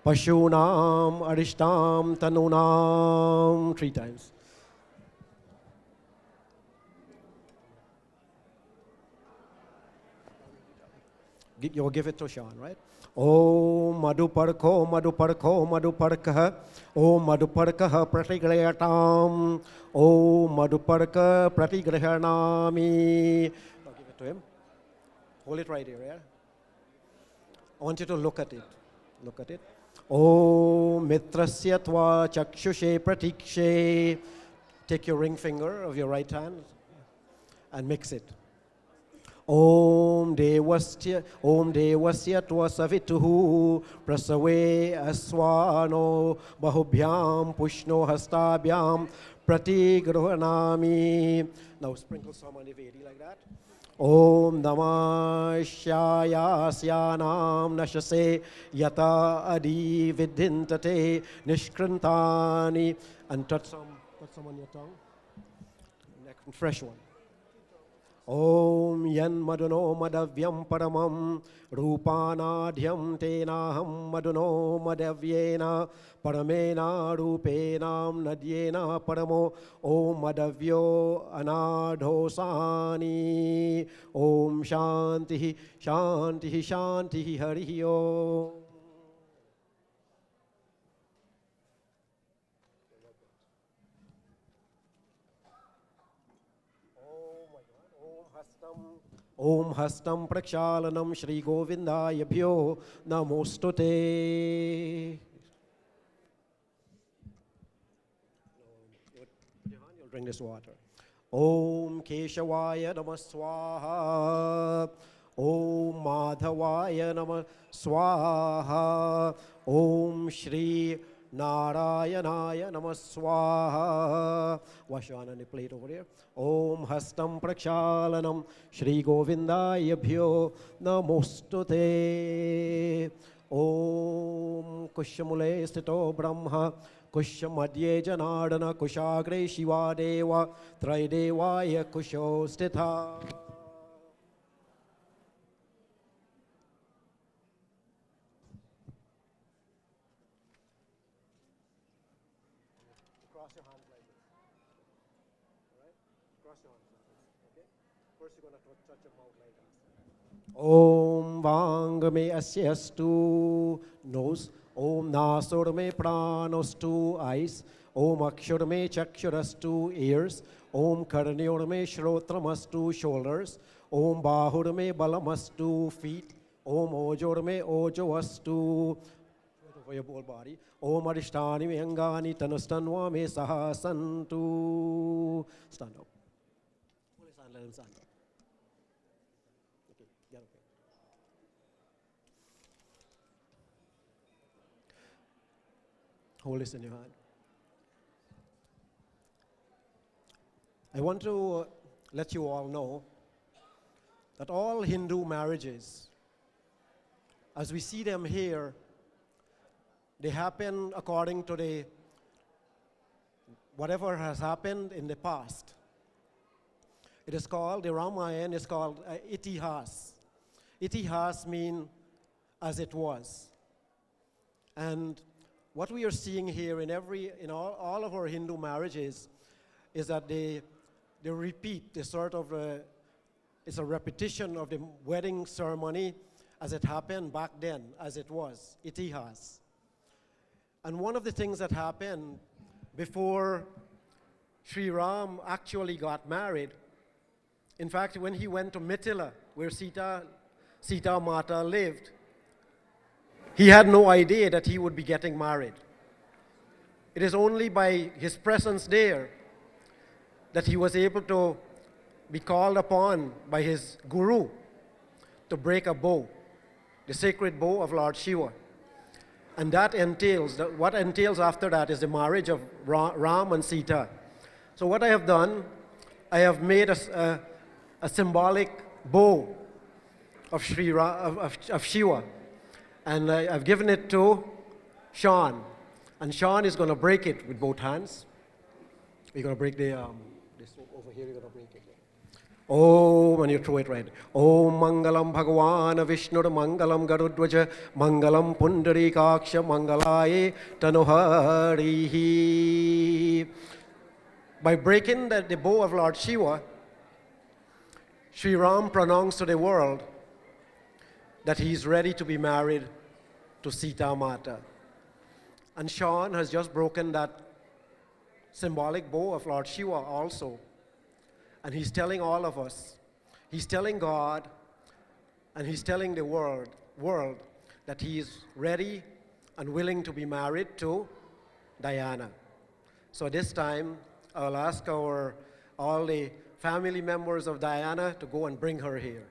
Pashunam Arishtam Tanunam. 3 times. You'll give it to Shaun, right? Om Madhuparko Madhuparko Madhuparkah Om Madhuparkah Pratigrayatam Om Madhuparka Pratigrahanami. Now give it to him. Hold it right here, yeah? I want you to look at it. Look at it. Om Mitrasya Tva Chakshushe Pratikshe. Take your ring finger of your right hand and mix it. Om Devasya Tva Savituhu Prasave Aswano Bahubhyam Pushno Hastabhyam Pratigrahanami. Now sprinkle some on the Vedi like that. Om Namah Shayasyanam Nashase Yata Adi Vidhintate Nishkrantani. And touch some on your tongue. Next, fresh one. Om Yan Maduno Madavyam Paramam Rupanadhyam Tenaham Maduno Madavyena Paramena Rupenam Nadyena Paramo Om Madavyo Anadhosani Om Shantihi Shantihi Shantihi Harihi Om. Om Hastam Prakshalanam Shri Govindayabhyo Namostute. You'll drink this water. Om Keshavaya Namah Swaha. Om Madhavaya Namah Swaha. Om Shri Narayanaya Namah Swaha. Wash your hand on the plate over there. Om Hastam Prakshalanam Shri Govindayabhyo Namostute. Om Kushamule Stito Brahma Kushamadye Janardana Kushagre Shiva Deva Traidevaya Kusho Stitha. Cross your hands like this. Alright? Cross your hands like this. Okay? First you're going to touch your mouth like that. Om Vangame Asyastu nose. Om Nasurme Pranostu eyes. Om Akshurme Chakshurastu ears. Om Karnyorme Shrotramastu shoulders. Om Bahurme Balamastu feet. Om Ojorme Ojoastu for your whole body. Om Arishtani Vyangani Tanustanwa Me Sahasantu. Stand up. Let him stand up. Okay, get up here. Hold this in your hand. I want to let you all know that all Hindu marriages, as we see them here, they happen according to the whatever has happened in the past. It is called, the Ramayana is called Itihas. Itihas means as it was. And what we are seeing here in all of our Hindu marriages is that they repeat the sort of, it's a repetition of the wedding ceremony as it happened back then, as it was, Itihas. And one of the things that happened before Sri Ram actually got married, in fact, when he went to Mithila, where Sita Mata lived, he had no idea that he would be getting married. It is only by his presence there that he was able to be called upon by his guru to break a bow, the sacred bow of Lord Shiva. And that entails, what entails after that is the marriage of Ram and Sita. So what I have done, I have made a symbolic bow of Shiva. And I've given it to Shaun. And Shaun is going to break it with both hands. We're going to break this over here, we're going to break it. Om, and you throw it right. Om Mangalam Bhagavan Vishnu Mangalam Garudvaja Mangalam Pundarikaksha Mangalaye Tanuharihi. By breaking the bow of Lord Shiva, Sri Ram pronounced to the world that he is ready to be married to Sita Mata. And Shaun has just broken that symbolic bow of Lord Shiva also. And he's telling all of us, he's telling God, and he's telling the world that he is ready and willing to be married to Diana. So this time, I'll ask all the family members of Diana to go and bring her here.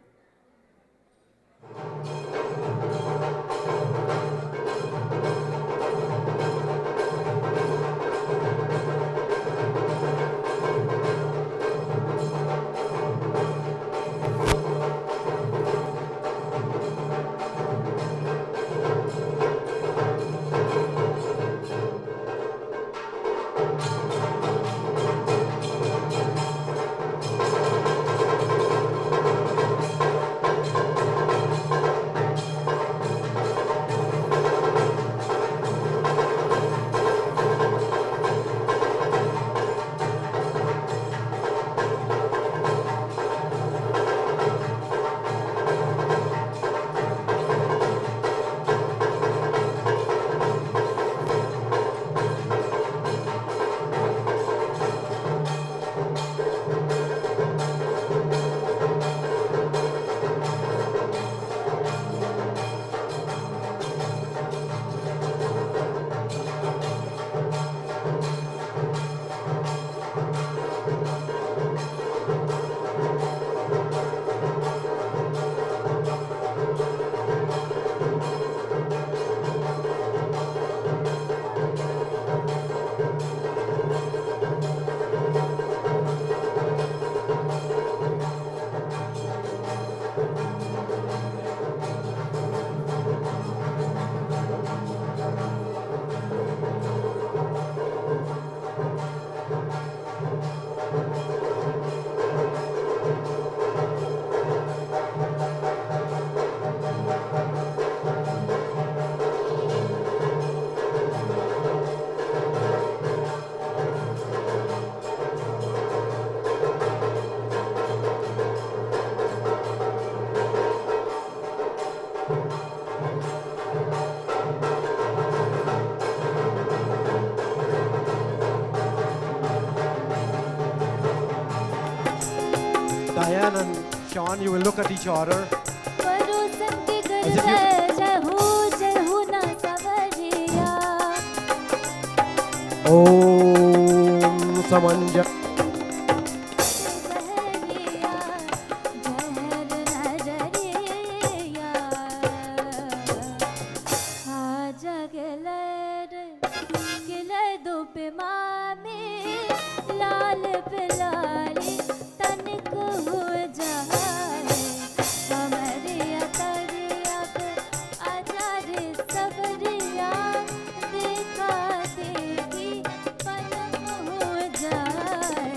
Diane and Shaun, you will look at each other as if Om Samanja. जाए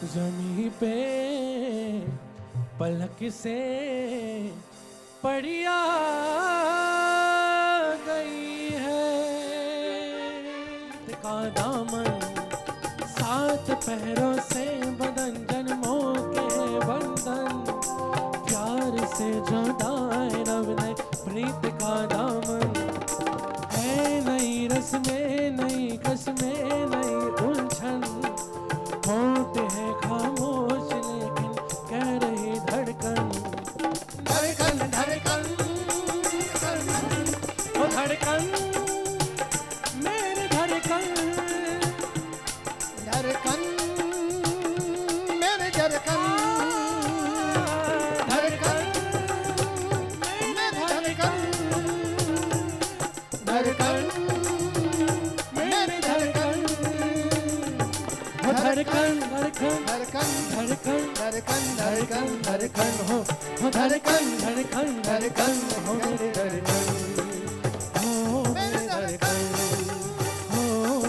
जमी पे पलक से पड़िया गई है का दामन सात पहरों से बदन जन्मों के बंधन प्यार से जोड़ाए रब ने प्रीत का दामन है नई रस्में नई कस्में नई उलझन होते हैं खामोश लेकिन कह रही धड़कन धड़कन धड़कन वो धड़कन मेरी धड़कन धड़कन मेरे धड़कन धड़कन मेरे धड़कन धड़कन मेरी धड़कन वो धड़कन धड़कन धड़कन धड़कन धड़कन धड़कन धड़कन हो धड़कन धड़कन धड़कन हो मेरी धड़कन हो मेरी धड़कन हो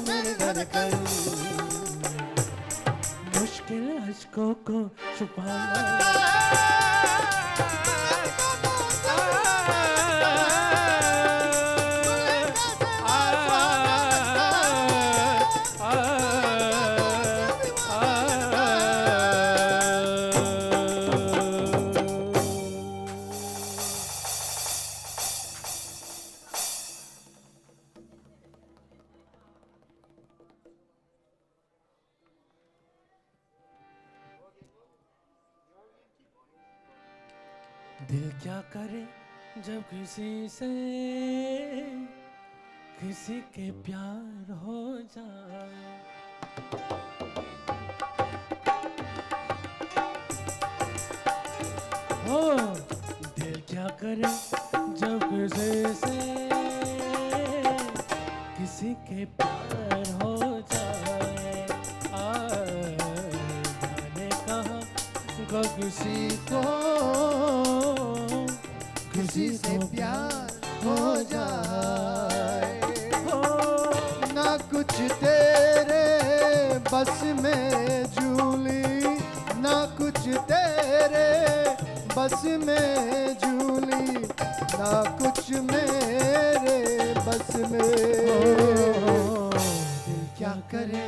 मेरी धड़कन मुश्किल अश्कों को छुपाना दिल क्या करे जब किसी से किसी के प्यार हो जाए ओ दिल क्या करे जब किसी से किसी के प्यार हो जाए जाने कहाँ किसी को किसी से प्यार हो जाए ना कुछ तेरे बस में जूली ना कुछ तेरे बस में जूली ना कुछ मेरे बस में दिल क्या करे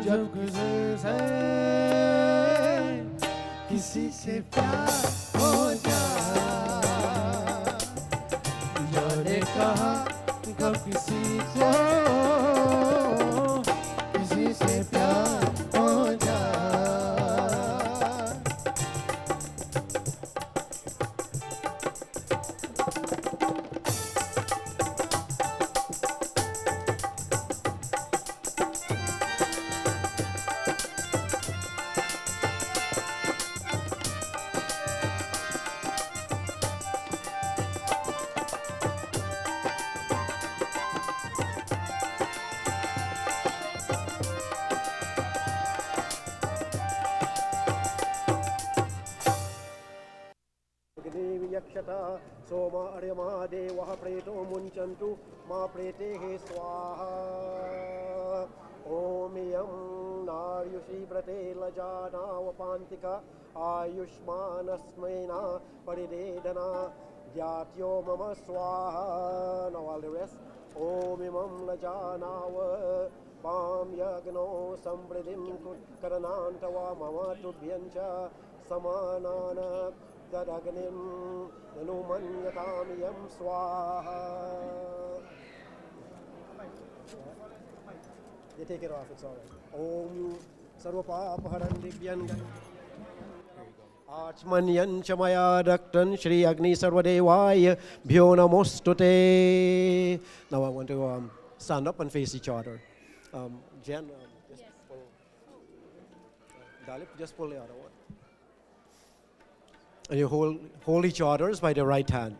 जब किसी से किसी से प्यार हो जाए जाने कहा कब किसी को किसी से प्यार हो जाए सोम अर्यमा देवः प्रेतो मुञ्चन्तु मा प्रेतेः स्वाहा ॐ इयं नार्युषि व्रते लजानावपान्तिका आयुष्मानस्मैना परिदेदना ज्ञात्यो मम स्वाहा Now all the rest ॐ इमं लजानाव पां यज्ञो समृद्धिं करनान्तवा मम तुभ्यं च समानान तदग्निं ननुमन्यतामियं स्वाहा. You take it off, it's all right. Om Sarvapapharan Divyan Archmanyan Chamaya Daktan Shri Agni Sarvadevaya Bhyo Namostute. Now I want to stand up and face each other. Jen, just pull. Dalip, just pull the other one. And you hold each other's by the right hand.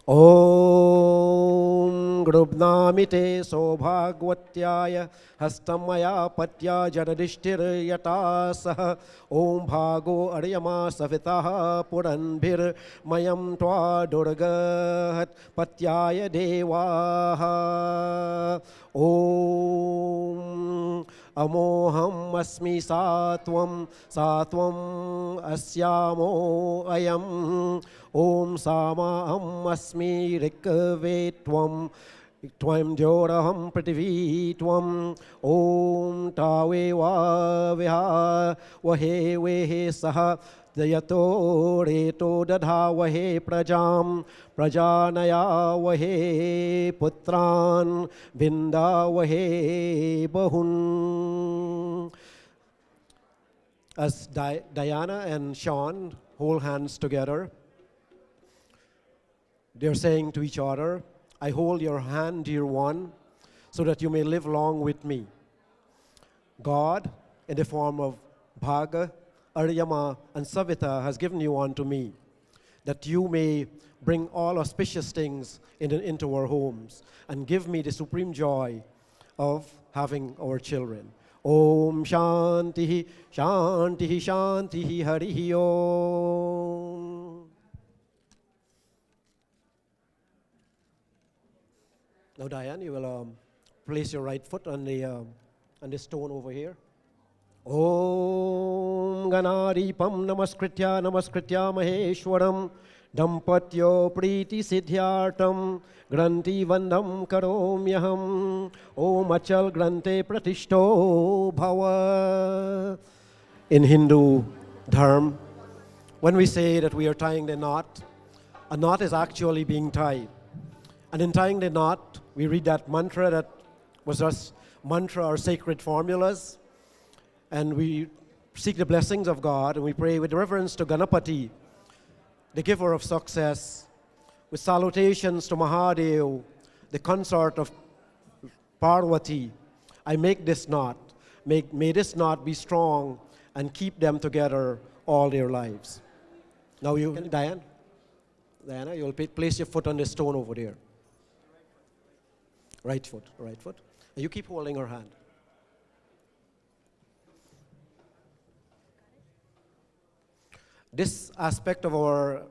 Om Grubnamite Sobhagwatyaya Hastamaya Patya Jadadishtir Yatasah Om Bhago Aryama Savitaha Puranbhir Mayam Twa Durgat Patyaya Devaha Om Amoham Asmi Satvam Satvam Asyamo Ayam Om Sama Asmi Rikavetvam Tvam Joraham Prativi Tvam Om Tawe Va Viha Vahe Vehe Saha Dayato Reto Dadha Vahe Prajam Prajanaya Vahe Putran Vinda Vahe Bahun. As Diana and Shaun hold hands together, they're saying to each other, I hold your hand, dear one, so that you may live long with me. God, in the form of Bhaga, Aryama, and Savita, has given you unto me, that you may bring all auspicious things into our homes and give me the supreme joy of having our children. Om Shanti, Shanti, Shanti, Hari Om. Now, Diane, you will place your right foot on the stone over here. Om Ganaripam Namaskritya Namaskritya Maheshwaram Dampatyo Priti Siddhyartam Granti Vandam Karomyaham Om Achal Grante Pratishto Bhava. In Hindu Dharma, when we say that we are tying the knot, a knot is actually being tied. And in tying the knot, we read that mantra that was just mantra or sacred formulas. And we seek the blessings of God, and we pray with reverence to Ganapati, the giver of success, with salutations to Mahadev, the consort of Parvati. I make this knot. May this knot be strong and keep them together all their lives. Now you, Diana, you'll place your foot on the stone over there. Right foot. And you keep holding her hand. This aspect of our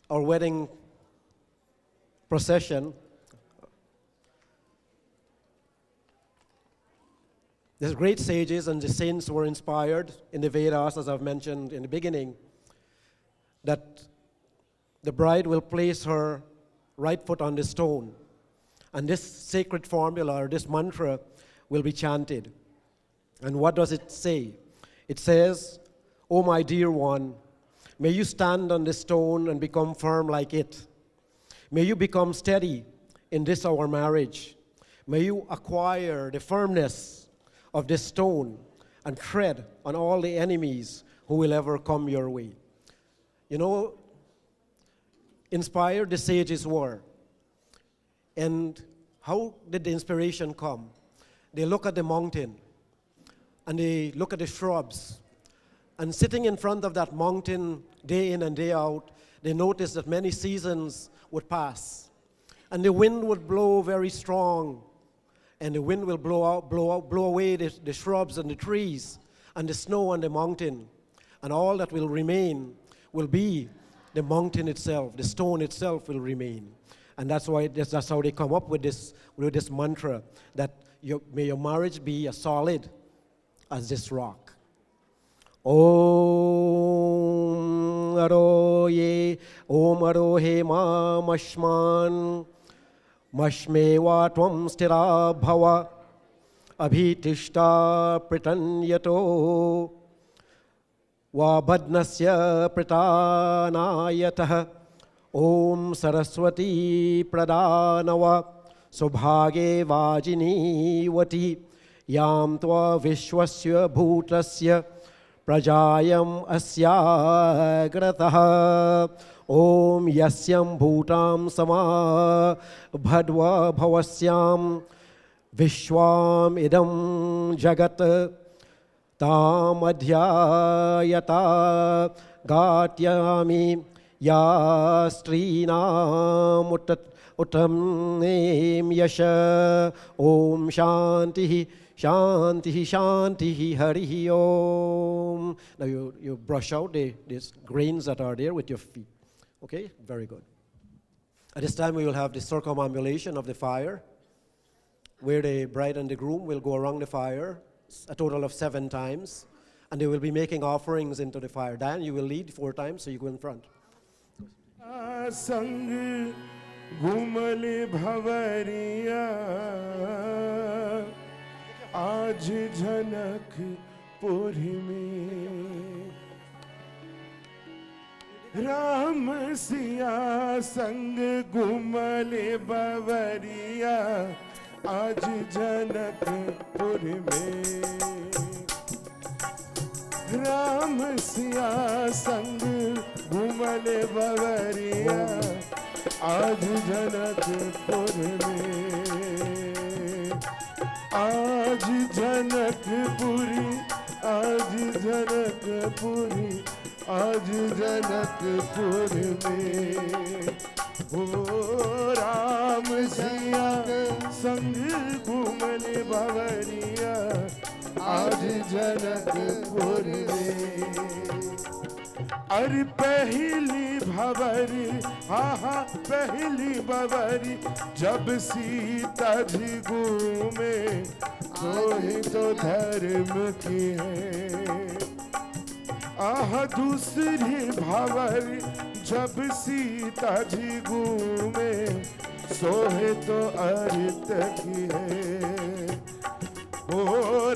wedding procession, the great sages and the saints were inspired in the Vedas, as I've mentioned in the beginning, that the bride will place her right foot on the stone, and this sacred formula or this mantra will be chanted. And what does it say? It says, "O my dear one, may you stand on the stone and become firm like it. May you become steady in this our marriage. May you acquire the firmness of this stone and tread on all the enemies who will ever come your way." You know, inspired the sages were. And how did the inspiration come? They look at the mountain and they look at the shrubs. And sitting in front of that mountain day in and day out, they noticed that many seasons would pass. And the wind would blow very strong. And the wind will blow away the shrubs and the trees and the snow on the mountain. And all that will remain will be the mountain itself. The stone itself will remain. And that's how they come up with this mantra, that may your marriage be as solid as this rock. Om Aroye, Om Arohe Ma Mashman, Mashmeva Tvam Stira Bhava, Abhitishta Pritanyato, Vabadnasya Pritanayatah, Om Saraswati Pradanava, Subhage Vajini Vati, Yam Tva Vishwasya Bhutasya, Prajayam Asya Grataha, Om Yasyam Bhutam Sama Bhadva Bhavasyam Vishwam Idam Jagat Tam Adhyayata Gatyami Ya Strina Utam Nem Yasha. Om Shanti Shanti Shanti Hari Om. Now you brush out these grains that are there with your feet. Okay, very good. At this time we will have the circumambulation of the fire. where the bride and the groom will go around the fire a total of 7 times, and they will be making offerings into the fire. Dan, you will lead 4 times, so you go in front. संग घूमले भवरिया आज जनकपुर में राम सिया संग घूमले भवरिया आज जनकपुर में राम सिया संग घूमले बवरिया आज जनकपुर में आज जनकपुरी आज जनकपुरी आज जनकपुर में हो राम सिया संग घूमले बवरिया आज जनकपुर में अरे पहली भवरी हाँ पहली भवरी जब सीता जी घूमे तो धर्म की है दूसरी भवरी जब सीता जी घूमे सोहे तो अर्थ की है ओ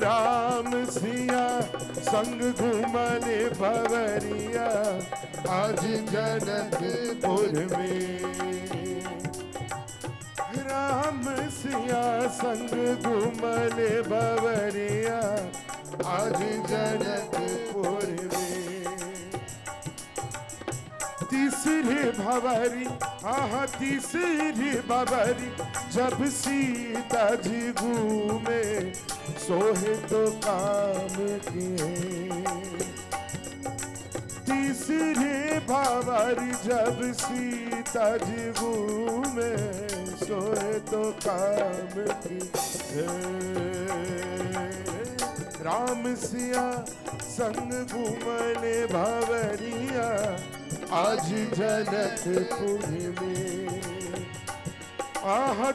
राम सिया संग घूमले भवरिया आज जनकपुर में राम सिया संग घूमले भवरिया आज जनकपुर में तीसरी भवरी तीसरी भवरी जब सीता जी घूमे सोहे तो काम किए तीसरी भवरी जब सीता जी घूमे सोहे तो काम किए राम सिया संग घूमले भवरिया आज जनकपुर में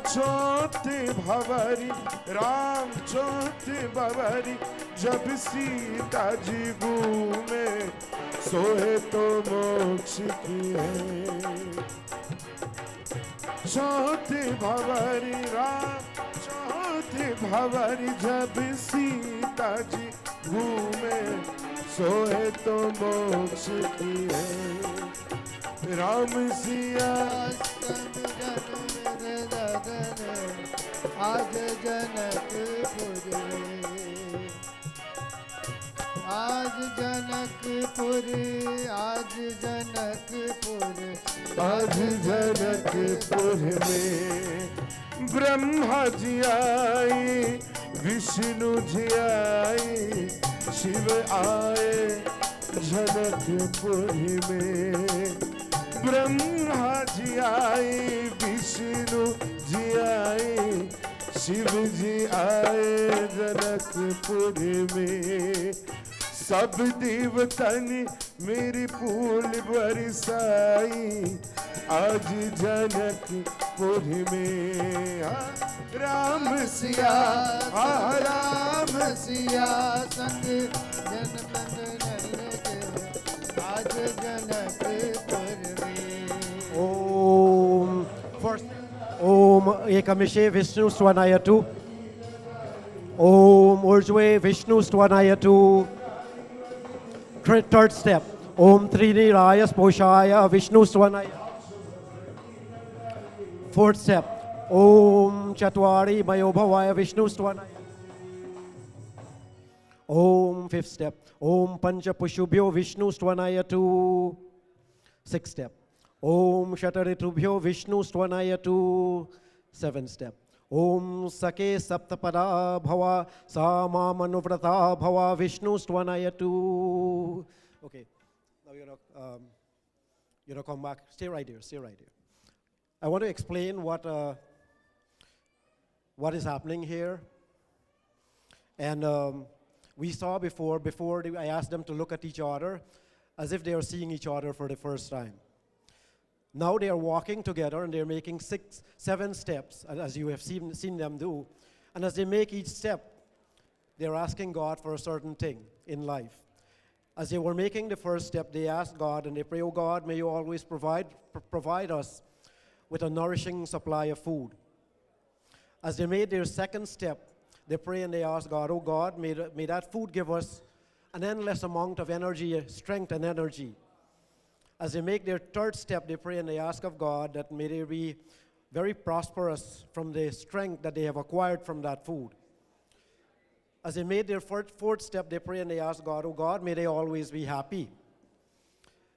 चौथे भवरी राम चौथे भवरी जब सीता जी घूमे सोहे तो मोक्ष की है चौथे भवरी राम चौथे भवरी जब सीता जी घूमे सोहे तो मोक्ष की है राम सिया आज जनकपुर आज जनकपुर आज जनकपुर आज जनकपुर में ब्रह्मा जी आए विष्णु जी आए शिव आए जनकपुर में ब्रह्मा जी आए विष्णु जी आए शिव जी आए जनकपुर में सब देवतन मेरी फूल बरसाई आज जनकपुर में राम सिया राम सिया संग आज जनकपुर में Om. First, Om Ekamishe Vishnu Swanayatu. Om Urjwe Vishnu Swanayatu. Third step. Om Trini Raya Sposhaya Vishnu Swanaya. Fourth step. Om Chatwari Mayobhavaya Vishnu Swanaya. Om fifth step. Om Pancha Pushubhyo Vishnu Swanayatu. Sixth step. Om Shataritubhyo Vishnu Stvanayatu. Seventh step. Om Sake Saptapada Bhava Sama Manuvrata Bhava Vishnu Stvanayatu. Okay, now come back. Stay right here. Stay right here. I want to explain what is happening here. And we saw before I asked them to look at each other as if they are seeing each other for the first time. Now they are walking together and they're making 6, 7 steps, as you have seen them do. And as they make each step, they're asking God for a certain thing in life. As they were making the first step, they asked God and they pray, oh God, may you always provide us with a nourishing supply of food. As they made their second step, they pray and they ask God, oh God, may that food give us an endless amount of energy, strength and energy. As they make their third step, they pray and they ask of God that may they be very prosperous from the strength that they have acquired from that food. As they made their fourth step, they pray and they ask God, oh God, may they always be happy.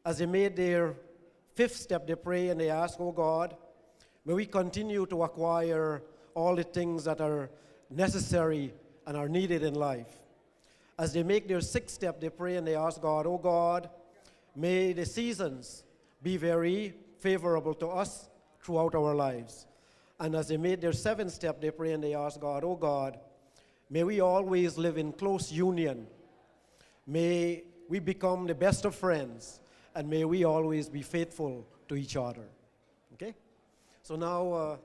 As they made their fifth step, they pray and they ask, oh God, may we continue to acquire all the things that are necessary and are needed in life. As they make their sixth step, they pray and they ask God, oh God, may the seasons be very favorable to us throughout our lives. And as they made their seventh step, they pray and they ask God, oh God, may we always live in close union. May we become the best of friends, and may we always be faithful to each other. Okay? So now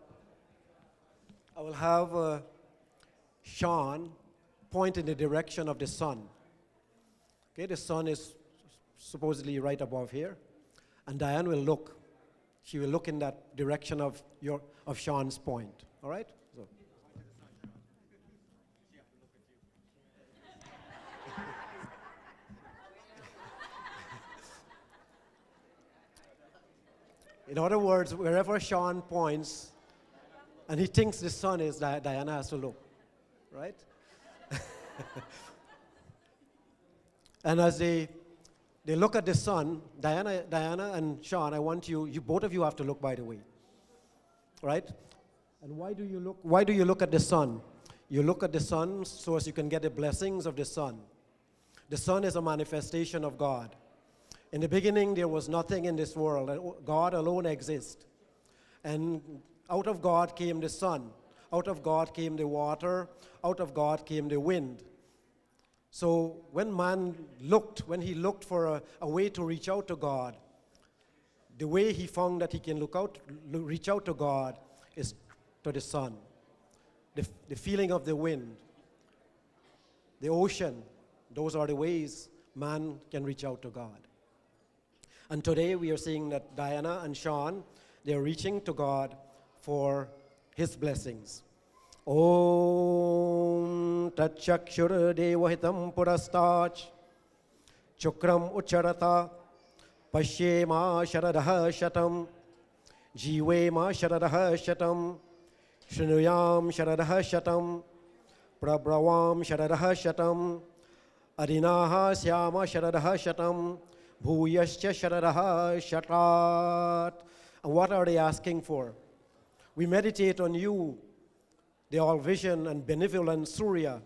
I will have Shaun point in the direction of the sun. Okay, the sun is supposedly right above here, and Diane will look. She will look in that direction of Shaun's point. All right? So. In other words, wherever Shaun points, and he thinks the sun is, Diana has to look, right? And as they look at the sun, Diana and Shaun, I want you both of you have to look, by the way, right? And why do you look? Why do you look at the sun? You look at the sun so as you can get the blessings of the sun. The sun is a manifestation of God. In the beginning, there was nothing in this world. God alone exists. And out of God came the sun. Out of God came the water. Out of God came the wind. So when he looked for a way to reach out to God, the way he found that he can reach out to God is to the sun. The feeling of the wind, the ocean, those are the ways man can reach out to God. And today we are seeing that Diana and Shaun, they're reaching to God for his blessings. Om Tat Chakshur Devahitam Purastach Chukram Ucharata Pashyema Sharadaha Shatam Jivema Sharadaha Shatam Shrunuyam Sharadaha Shatam Prabhavam Sharadaha Shatam Adinaha Syama Sharadaha Shatam Bhuyascha Sharadaha Shatat. And what are they asking for? We meditate on you, the all-vision and benevolent Surya,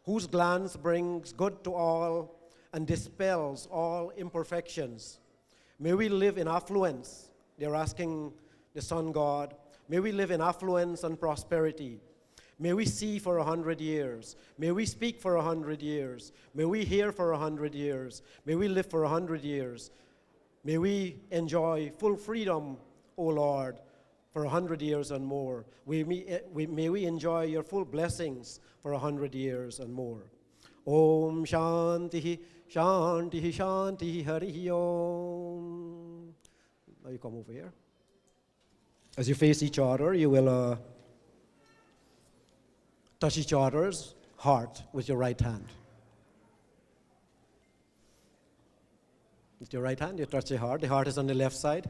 whose glance brings good to all and dispels all imperfections. May we live in affluence. They're asking the sun god. May we live in affluence and prosperity. May we see for 100 years. May we speak for 100 years. May we hear for 100 years. May we live for 100 years. May we enjoy full freedom, O Lord, for 100 years and more. May we enjoy your full blessings for 100 years and more. Om Shanti, Shanti, Shanti, Hari Om. Now you come over here. As you face each other, you will touch each other's heart with your right hand. With your right hand, you touch the heart. The heart is on the left side.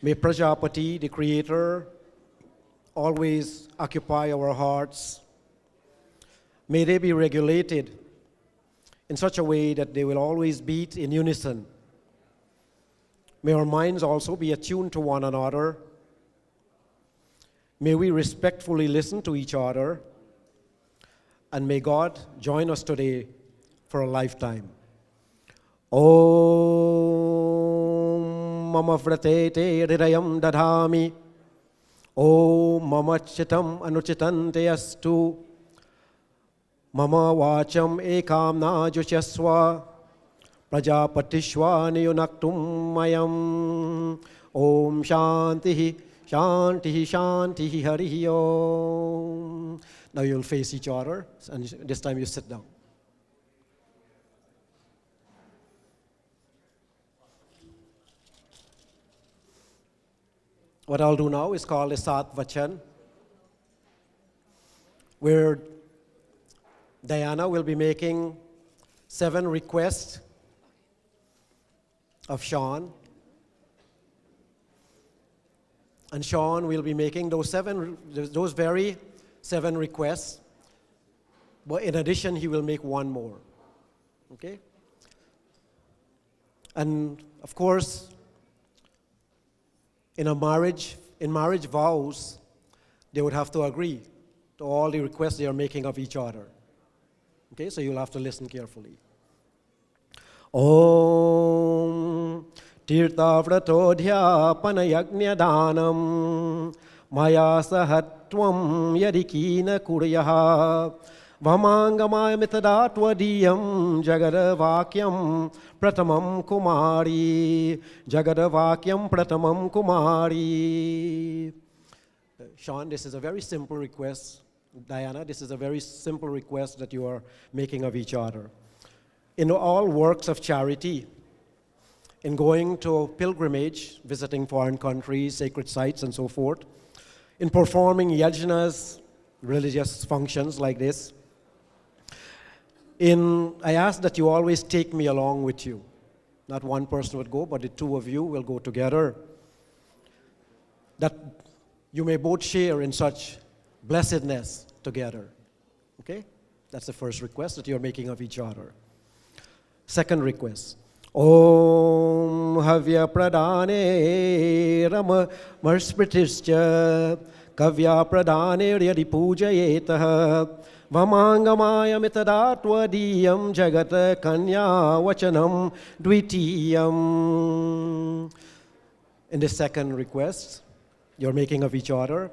May Prajapati, the Creator, always occupy our hearts. May they be regulated in such a way that they will always beat in unison. May our minds also be attuned to one another. May we respectfully listen to each other. And may God join us today for a lifetime. Om Mama Vrate Te Hridayam Dadhami. Om Mama Chitam Anuchitante Astu. Mama Vacham Ekam Najuchaswa. Prajapatishwaniyunaktum mayam. Om Shantihi, Shantihi, Shantihi, Harihi Om. Now you'll face each other, and this time you sit down. What I'll do now is called a Sat Vachan, where Diana will be making 7 requests of Shaun, and Shaun will be making those very 7 requests, but in addition, he will make one more, okay? And of course, in marriage vows, they would have to agree to all the requests they are making of each other. Okay, so you'll have to listen carefully. Om Tirthavratodhya Panayagnya Maya Sahatvam Yadikina Kuryaha Vamangamaya Mitadatwadiyam Jagadavakyam Pratamam Kumari Jagadavakyam Pratamam Kumari. Shaun, this is a very simple request. Diana, this is a very simple request that you are making of each other. In all works of charity, in going to pilgrimage, visiting foreign countries, sacred sites, and so forth, in performing yajnas, religious functions like this, I ask that you always take me along with you. Not one person would go, but the 2 of you will go together. That you may both share in such blessedness together. Okay? That's the first request that you're making of each other. Second request. Om Havya Pradane Rama Marspritischa Kavya Pradane Ryadi Pujayetah Vamangamaya Mitadatwadiyam Jagata Kanya Vachanam Dvitiyam. In the second request you're making of each other,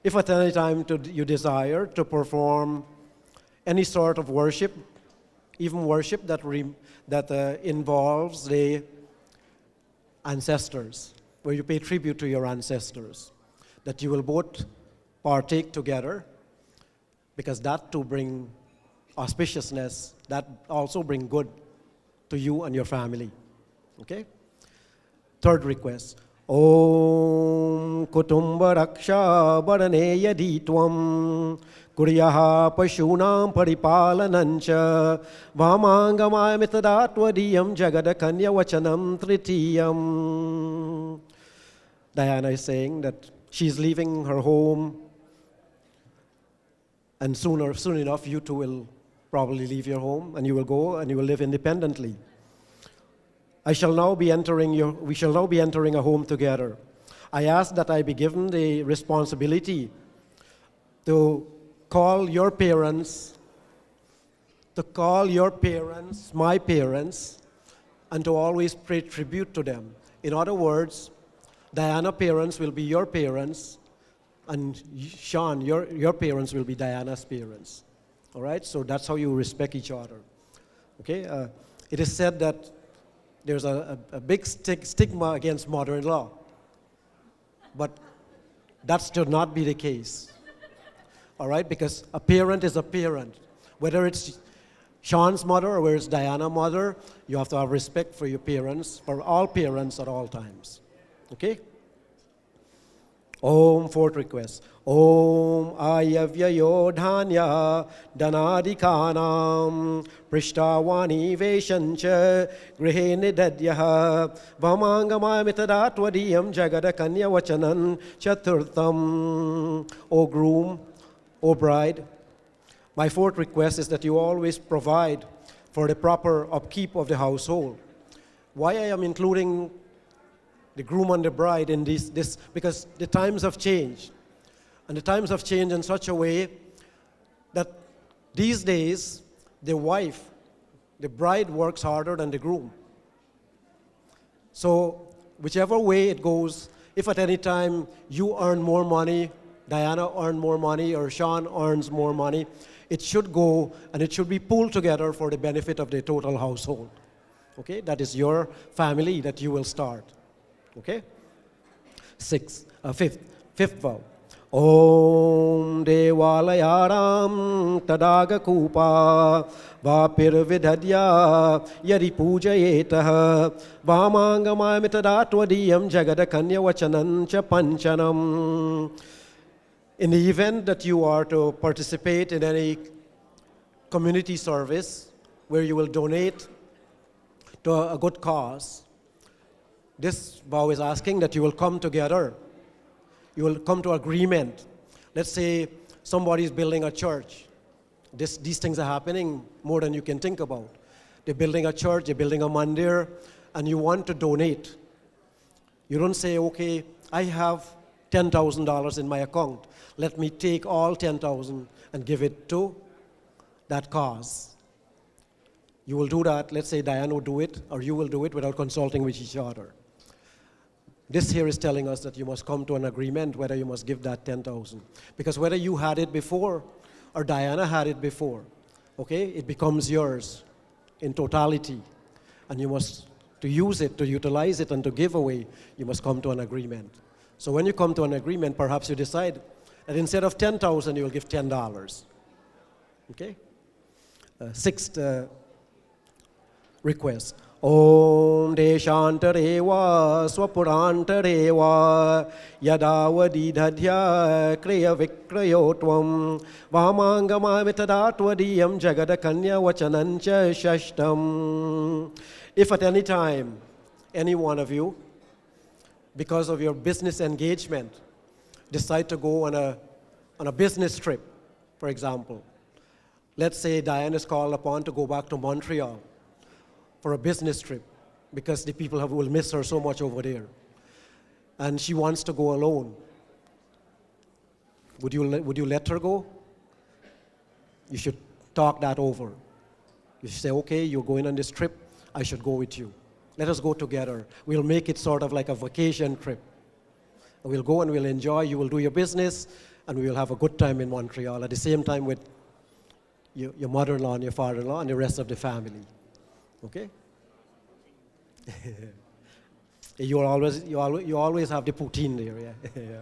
if at any time you desire to perform any sort of worship, even worship that involves the ancestors, where you pay tribute to your ancestors, that you will both partake together, because that too bring auspiciousness, that also bring good to you and your family. Okay? Third request. Om Kutumba Raksha Baraneya Ditwam Kuryaha Pashunam Paripalanancha Vamangamaya Mitadatwadiyam Jagadakanya Vachanam Tritiyam. Diana is saying that she's leaving her home, and soon enough you two will probably leave your home and you will go and you will live independently. We shall now be entering a home together. I ask that I be given the responsibility to call your parents, my parents, and to always pay tribute to them. In other words, Diana's parents will be your parents, and Shaun, your parents will be Diana's parents. All right? So that's how you respect each other. Okay? It is said that there's a big stigma against mother-in-law, but that should not be the case. All right? Because a parent is a parent. Whether it's Shaun's mother or whether it's Diana's mother, you have to have respect for your parents, for all parents at all times. Okay? Om, fourth request. Om Ayavyayo Dhanya Danadikanam Prishtavani Veshancha Grihe Nidadyaha Vamangamaya Mitadatwadiyam Jagadakanya Vachanan Chaturtham. O groom, O bride, my fourth request is that you always provide for the proper upkeep of the household. Why I am including the groom and the bride in this because the times have changed. And the times have changed in such a way that these days, the bride works harder than the groom. So whichever way it goes, if at any time you earn more money, Diana earns more money, or Shaun earns more money, it should go and it should be pooled together for the benefit of the total household. Okay, that is your family that you will start. Okay? Fifth vow. Om Devalayaram Tadaga Kupa Vapir Vidhadya Yadi Pujayetaha Vamangamayamitadatwadiyam Jagadakanya Vachanancha Panchanam. In the event that you are to participate in any community service where you will donate to a good cause, this vow is asking that you will come together. You will come to agreement. Let's say somebody is building a church. These things are happening more than you can think about. They're building a church, they're building a mandir, and you want to donate. You don't say, okay, I have $10,000 in my account. Let me take all 10,000 and give it to that cause. You will do that. Let's say Diane will do it, or you will do it without consulting with each other. This here is telling us that you must come to an agreement whether you must give that 10,000. Because whether you had it before or Diana had it before, okay, it becomes yours in totality. And you must, to use it, to utilize it, and to give away, you must come to an agreement. So when you come to an agreement, perhaps you decide that instead of 10,000, you will give $10. Okay? Sixth request. Om Deshantareva Swapurantareva Yadavadidhadhya Kriya Vikrayotvam Vamangamayamitadatwadiyam Jagadakanya Vachanancha Shashtam. If at any time, any one of you, because of your business engagement, decide to go on a business trip, for example. Let's say Diane is called upon to go back to Montreal for a business trip because the people will miss her so much over there. And she wants to go alone. Would you let her go? You should talk that over. You should say, okay, you're going on this trip, I should go with you. Let us go together. We'll make it sort of like a vacation trip. We'll go and we'll enjoy, you will do your business, and we will have a good time in Montreal at the same time with your mother-in-law and your father-in-law and the rest of the family. Okay? you always have the poutine there, yeah? Yeah,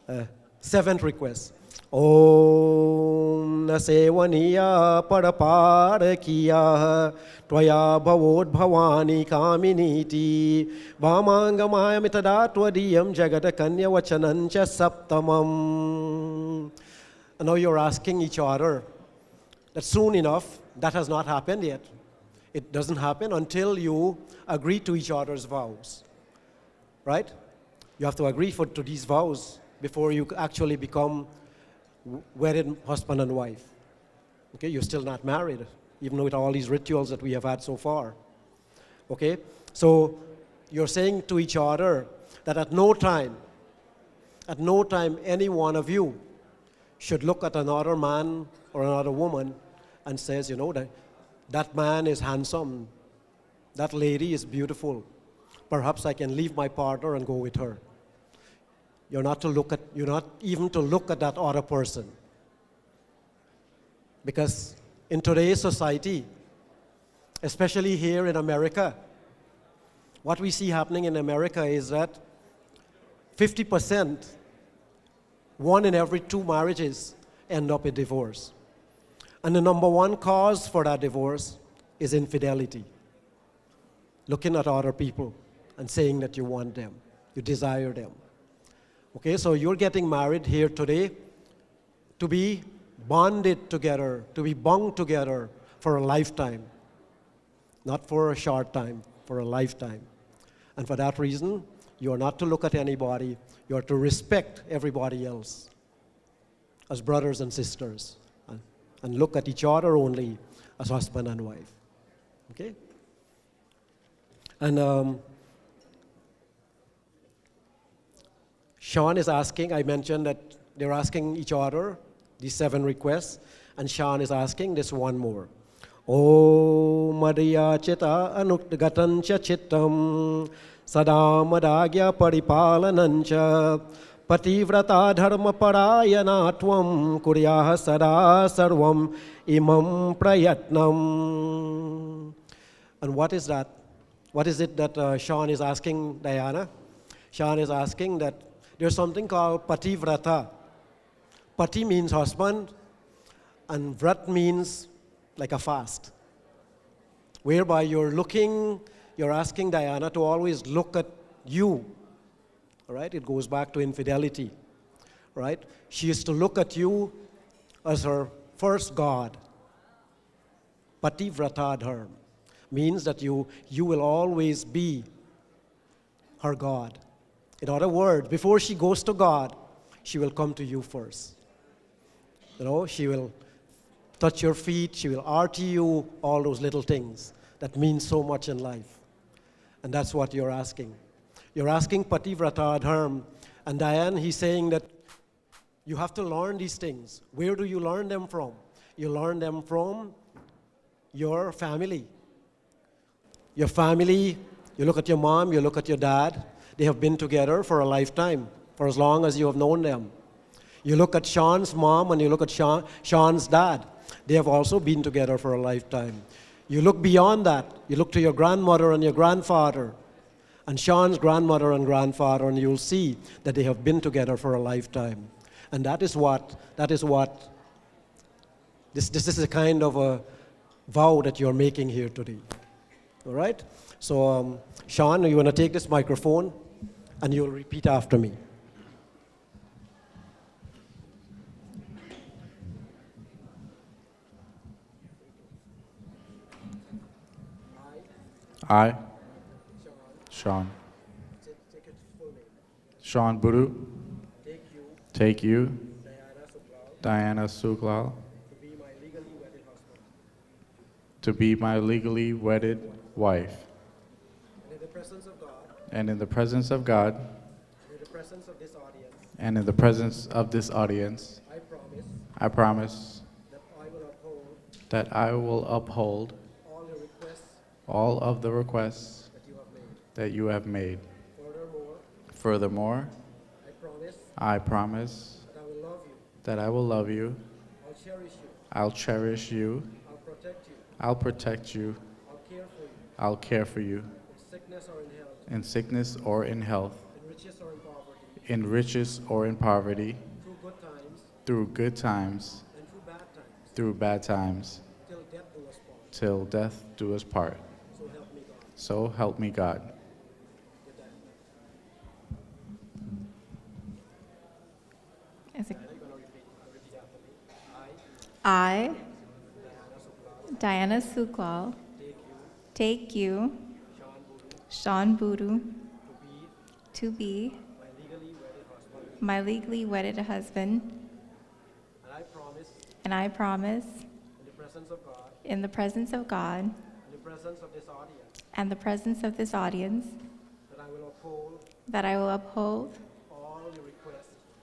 okay. Seventh request. Om Nasevaniya Padaparakiya Tvaya Bhavod Bhavani Kaminiti Vamangamayamitadatwadiyam Jagadakanya Vachanancha Saptamam. And now you're asking each other that soon enough, that has not happened yet. It doesn't happen until you agree to each other's vows, right? You have to agree to these vows before you actually become wedded husband and wife. Okay, you're still not married, even with all these rituals that we have had so far. Okay, so you're saying to each other that at no time any one of you should look at another man or another woman and says, you know, that man is handsome, that lady is beautiful, perhaps I can leave my partner and go with her. You're not even to look at that other person. Because in today's society, especially here in America, what we see happening in America is that 50%, 1 in every 2 marriages end up in divorce. And the number one cause for that divorce is infidelity. Looking at other people and saying that you want them, you desire them. Okay, so you're getting married here today to be bonded together, to be bound together for a lifetime. Not for a short time, for a lifetime. And for that reason, you are not to look at anybody, you are to respect everybody else as brothers and sisters. And look at each other only as husband and wife. Okay? And Shaun is asking, I mentioned that they're asking each other these 7 requests, and Shaun is asking this one more. O Madhya Chita Anukgatancha Chittam Sadamadagya Paripalanancha Pativrata Dharma Parayanatvam Kuryaha Sada Sarvam Imam Prayatnam. And what is that? What is it that Shaun is asking Diana? Shaun is asking that there's something called pativrata. Pati means husband, and vrat means like a fast, whereby you're asking Diana to always look at you. All right? It goes back to infidelity. Right? She is to look at you as her first God. Pativrata dharma means that you will always be her God. In other words, before she goes to God, she will come to you first. You know, she will touch your feet, she will arty you, all those little things that mean so much in life. And that's what you're asking. You're asking pativrata dharma. And Diane, he's saying that you have to learn these things. Where do you learn them from? You learn them from your family. Your family, you look at your mom, you look at your dad. They have been together for a lifetime, for as long as you have known them. You look at Shaun's mom and you look at Shaun's dad. They have also been together for a lifetime. You look beyond that. You look to your grandmother and your grandfather, and Shaun's grandmother and grandfather, and you'll see that they have been together for a lifetime. And this is a kind of a vow that you're making here today. All right? So, Shaun, you want to take this microphone and you'll repeat after me. I, Shaun, Shaun Buru, take you, Diana Suklal, to be my legally wedded wife. And in the presence of God, and in the presence of God, and in the presence of this audience, and in the presence of this audience, I promise that I will uphold all of the requests that you have made. Furthermore, I promise that I will love you, I'll cherish you, I'll protect you, I'll care for you, in sickness or in health, in riches or in poverty, through good times, through bad times, till death do us part. So help me God. I, Diana Suklal, take you, Shaun Buru, to be my legally wedded husband, and I promise in the presence of God and the presence of this audience that I will uphold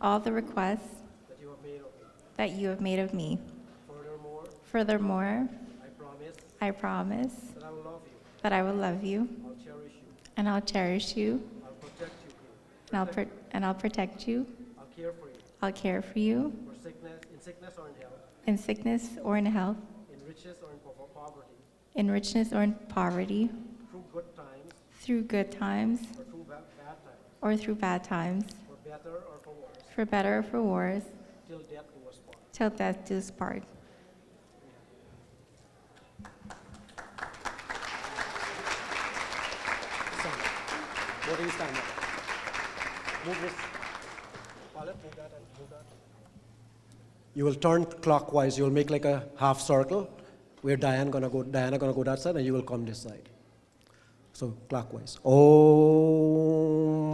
all the requests that you have made of me. Furthermore, I promise that I will love you, and I'll cherish you, and I'll protect you, I'll care for you, in sickness or in health, in richness or in poverty, through good times or through bad times, for better or for worse, till death do us part. What do you stand up? Move this. Move that and move that. You will turn clockwise. You will make like a half circle where Diana gonna go that side, and you will come this side. So clockwise. Om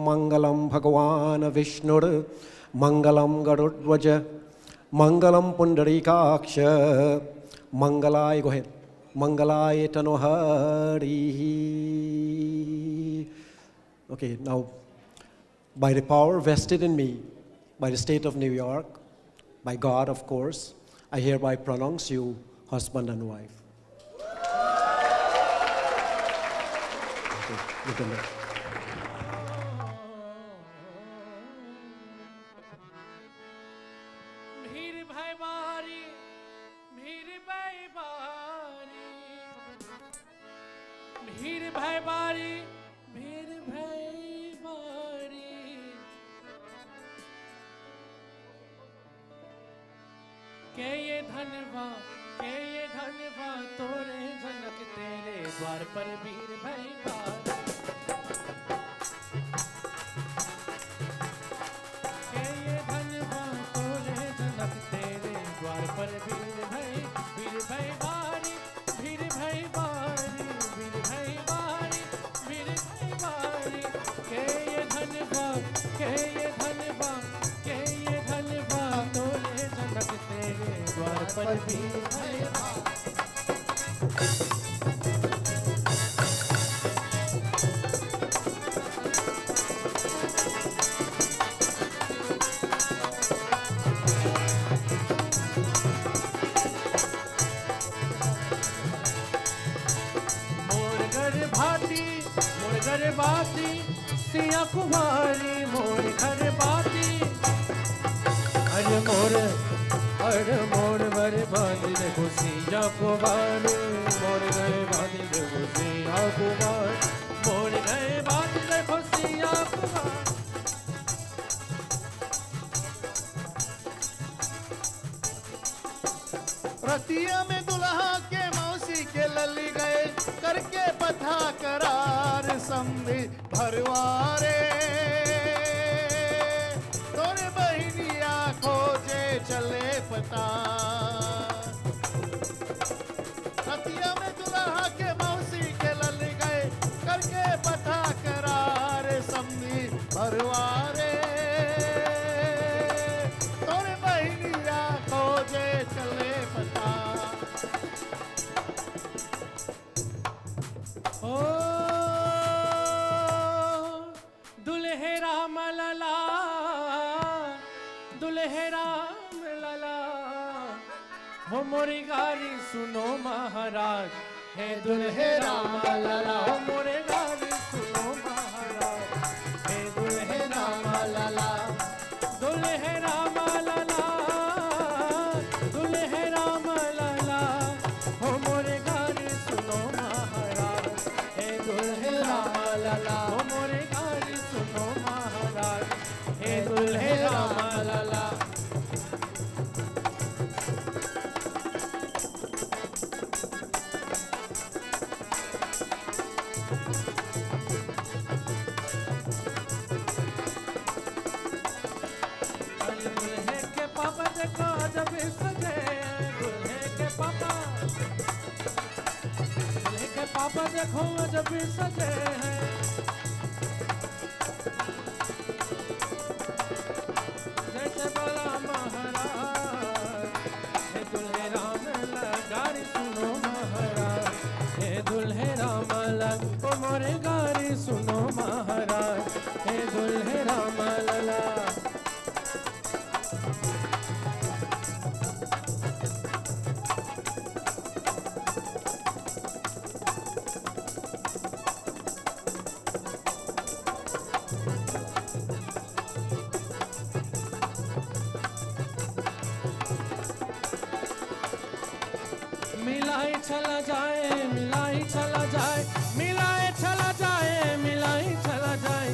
Mangalam Bhagavan Vishnur Mangalam Garudvaja Mangalam Pundarikaksha Mangalai. Go ahead. Mangalai Tanohari. Okay, now, by the power vested in me, by the state of New York, by God, of course, I hereby pronounce you husband and wife. Okay, look at that. मेरे भाई बारी मेरे भाई बारी भीड़ भाई बारी भीड़ भाई बारी के ये धनवा तोरे जनक तेरे द्वार पर भीड़ भाई बारी के ये धनवा तोरे जनक तेरे द्वार पर भीड़ भाई बारी भीड़ भाई बारी भीड़ भाई बारी भीड़ भाई बारी के ये धनवा तोरे जनक तेरे द्वार पर भीड़ भाई बारी घर बाती सिया कुमारी मोर घर बाती अरे मोर वर बाती देखो सिया कुमारी मोर घर बाती देखो सिया कुमार मोर घर बाती देखो सिया कुमार रतिया में दुल्हा के मौसी के लली गए करके पथा करार समझी भरवारे तोरे बहनिया खोजे चले पता रतिया में दुल्हा के मौसी के लली गए करके पथा करार समझी भरवारे तोरे बहनिया खोजे चले पता ओ दुल्हे राम लला हो मोरी गारी सुनो महाराज हे दुल्हे राम लला हो मोरे गारी सुनो महाराज हे दुल्हे राम लला दुल्हे राम लला दुल्हे राम लला हो मोरे गारी सुनो महाराज हे दुल्हे राम लला हो मोरे गारी सुनो महाराज हे दुल्हे राम लला पापा देखो जब सजे हैं जैसे बड़ा महाराज हे दुल्हे राम गारी सुनो महाराज हे दुल्हे राम लग ओ मोरे गारी सुनो महाराज हे दुल्हे राम लला मिलाई चला जाए मिलाई चला जाए मिलाई चला जाए मिलाई चला जाए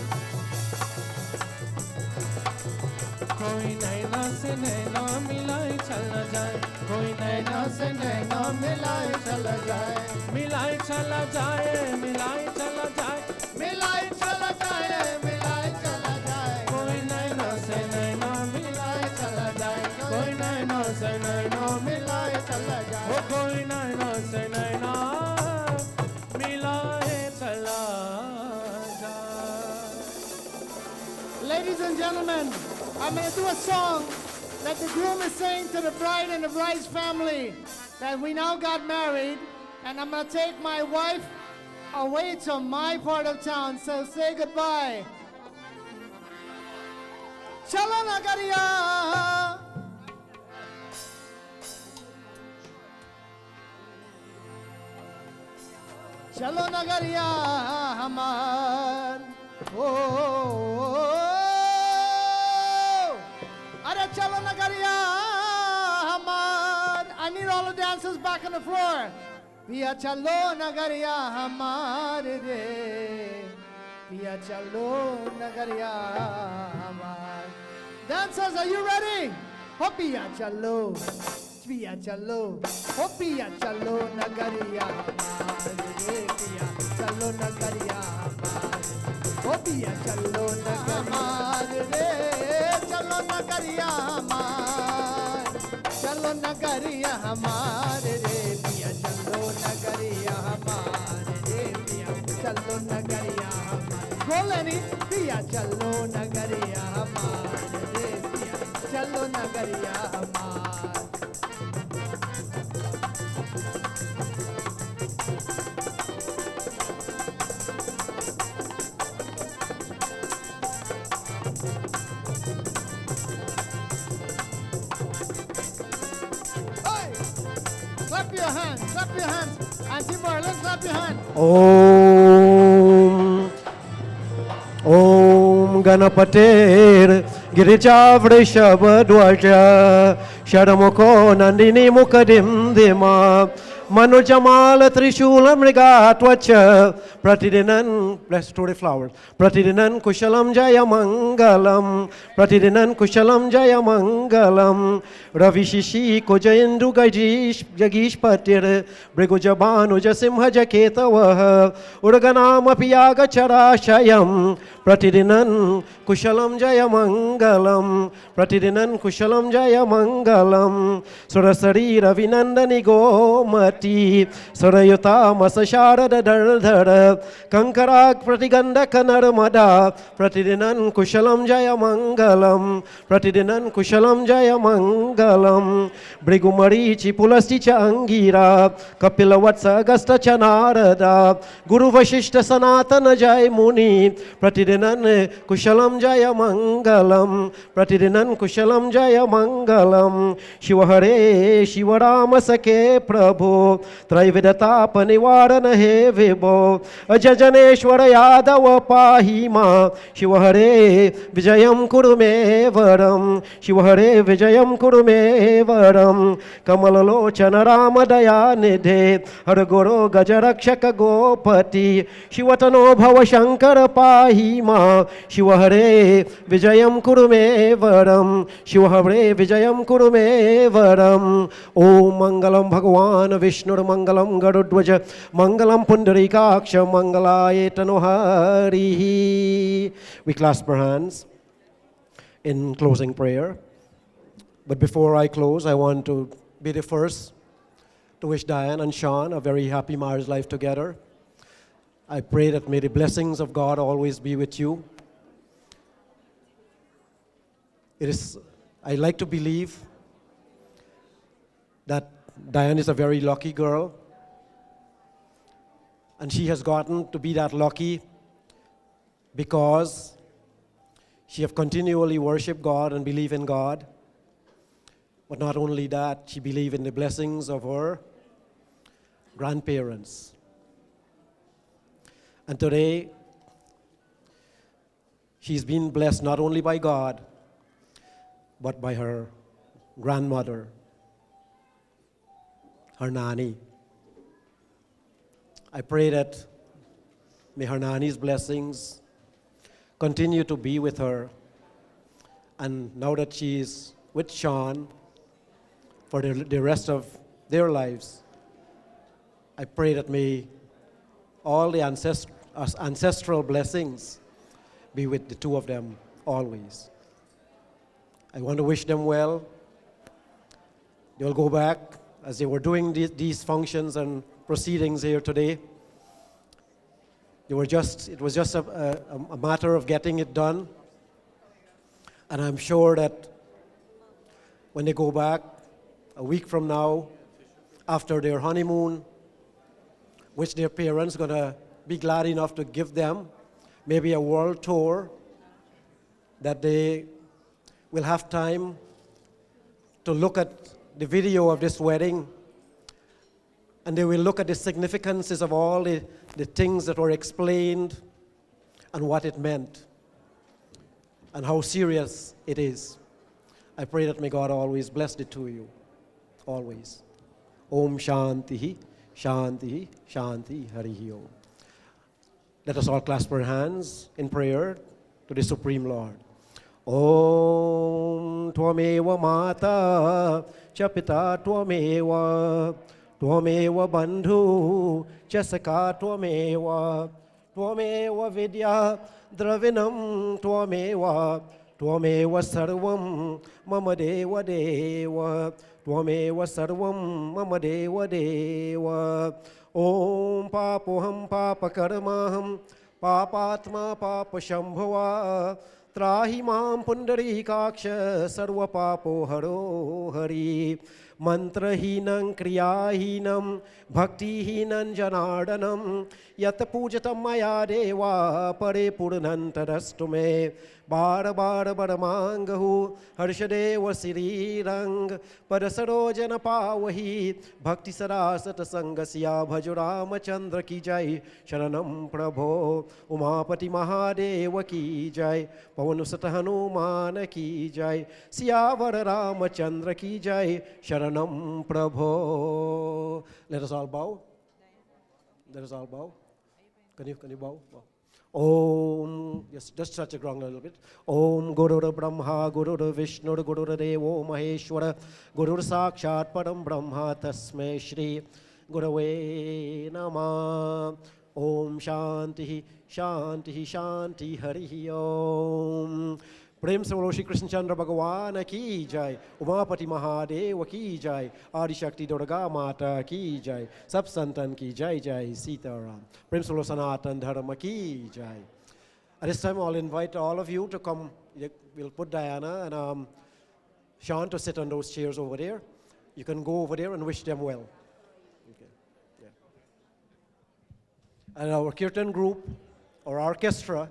कोई नैना से नैना मिलाई चला जाए कोई नैना से नैना मिलाई चला जाए मिलाई चला जाए मिलाई चला जाए मिलाई चला जाए मिलाई चला जाए कोई नैना से नैना मिलाई चला जाए कोई नैना से नैना मिलाई चला जाए वो कोई नैना से नैना मिलाए चला जाए Ladies and gentlemen, I'm going to do a song that the groom is saying to the bride and the bride's family that we now got married, and I'm going to take my wife away to my part of town, so say goodbye. Chalo Nagariya! Chalo Nagariya Hamar! Oh, Are Chalo Nagariya Hamar! I need all the dancers back on the floor. पिया चलो नगरिया हमारे रे पिया चलो नगरिया हमारे Dancers, are you ready? Oh पिया चलो oh पिया चलो नगरिया हमारे रे पिया चलो नगरिया हमारे ओ पिया चलो नगरिया रे चलो नगरिया हमारे रे पिया चलो नगरिया हमारे रे पिया चलो नगरिया हमारे बोलनी पिया चलो नगरिया हमारे रे पिया चलो नगरिया हमारे Clap your hands, Auntie Marlon, clap your hands. Om Ganapatir Girija Vrishabhadwaja Shadamoko Nandini Mukadim Dima Manu Jamal Trishula Mrigatwacha Pratidinan, blessed to the flowers. Pratidinan Kushalam Jaya Mangalam Pratidinan Kushalam Jaya Mangalam Ravishishi Kojaindu Gajish Jagish Patir Brigujabanu Jasimha Jaketawah Urganama Piyaga Charashayam Pratidinan Kushalam Jaya Mangalam Pratidinan Kushalam Jaya Mangalam Surasari Ravinandani Gomati Surayuta Masasharada Dardara Kankarak Pratiganda Kanarmada Pratidinan Kushalam Jaya Mangalam Pratidinan Kushalam Jaya Mangalam Brigumarichi Pulasticha Angira Kapila Vatsa Agasta Chanarada Guru Vashishta Sanatana Jai Muni Pratidinan Kushalam Jaya Mangalam Pratidinan Kushalam Jaya Mangalam Shivahare Shivarama Sake Prabhu Traivedata Panivarana He Vibo Ajajaneshwara Yadava Pahima Shivahare Vijayam Kurumevaram Shivahare Vijayam Kurumevaram Kamalalochana Ramadaya Nidhe Haragoro Gajarakshaka Gopati Shivatano Bhava Shankara Pahima Shivahare Vijayam Kurumevaram Shivahare Vijayam Kurumevaram Om Mangalam Bhagavan Vishnur Mangalam Garudvaja Mangalam Pundarikaksha Mangalayetano Hari. We clasp our hands in closing prayer. But before I close, I want to be the first to wish Diane and Shaun a very happy marriage life together. I pray that may the blessings of God always be with you. I like to believe that Diane is a very lucky girl, and she has gotten to be that lucky because she have continually worshiped God and believe in God. But not only that, she believed in the blessings of her grandparents. And today, she's been blessed not only by God, but by her grandmother, her nanny. I pray that may her nanny's blessings continue to be with her. And now that she is with Shaun for the rest of their lives, I pray that may all the ancestral blessings be with the two of them always. I want to wish them well. They'll go back as they were doing these functions and proceedings here today. It was just a matter of getting it done. And I'm sure that when they go back a week from now, after their honeymoon, which their parents are going to be glad enough to give them, maybe a world tour, that they will have time to look at the video of this wedding, and they will look at the significances of all the things that were explained and what it meant and how serious it is. I pray that may God always bless the two of you, always. Om Shanti Shanti, Shanti, Hari Om. Let us all clasp our hands in prayer to the Supreme Lord. Om Tvameva Mata Chapita Tvameva Tvameva Bandhu Chasaka Tvameva Tvameva Vidya Dravinam Tvameva Tvameva Sarvam Mama Deva Deva Tvameva Sarvam Mama Deva Deva Om Papoham Papa Karamaham Papatma Papa Shambhava Trahi Mam Pundarikaksha Sarva Papo Haro Hari Mantrahinam Kriyahinam Bhaktihinam Janardanam Yata Pujatam Maya Deva Pare Purnantarastu Me Bara Bara Baramangahu Harshadeva Siri Rang Parasarojana Pavahi Bhakti Sarasata Sangasya Bhajurama Chandra Ki Jai Sharanam Prabho Umapati Mahadeva Ki Jai Pavanusata Hanumana Ki Jai Siyavara Ramachandra Ki Jai Sharanam Prabho. Let us all bow. Let us all bow. Can you bow? Bow. Om, yes, just touch the ground a little bit. Om Gurura Brahma, Gurura Vishnu, Gurura Devo Maheshwara, Gurura Sakshat Param Brahma, Tasme Shri Gurave Nama. Om Shanti, Shanti, Shanti, Hari Om. प्रेम से बोलो श्री कृष्ण चंद्र भगवान की जय, उमापति महादेव की जय, आदिशक्ति दुर्गा माता की जय, सब संतन की जय जय सीताराम. प्रेम से बोलो सनातन धर्म की जय. At this time, I'll invite all of you to come. We'll put Diana and Shaun to sit on those chairs over there. You can go over there and wish them well. Okay. Yeah. And our kirtan group, or orchestra,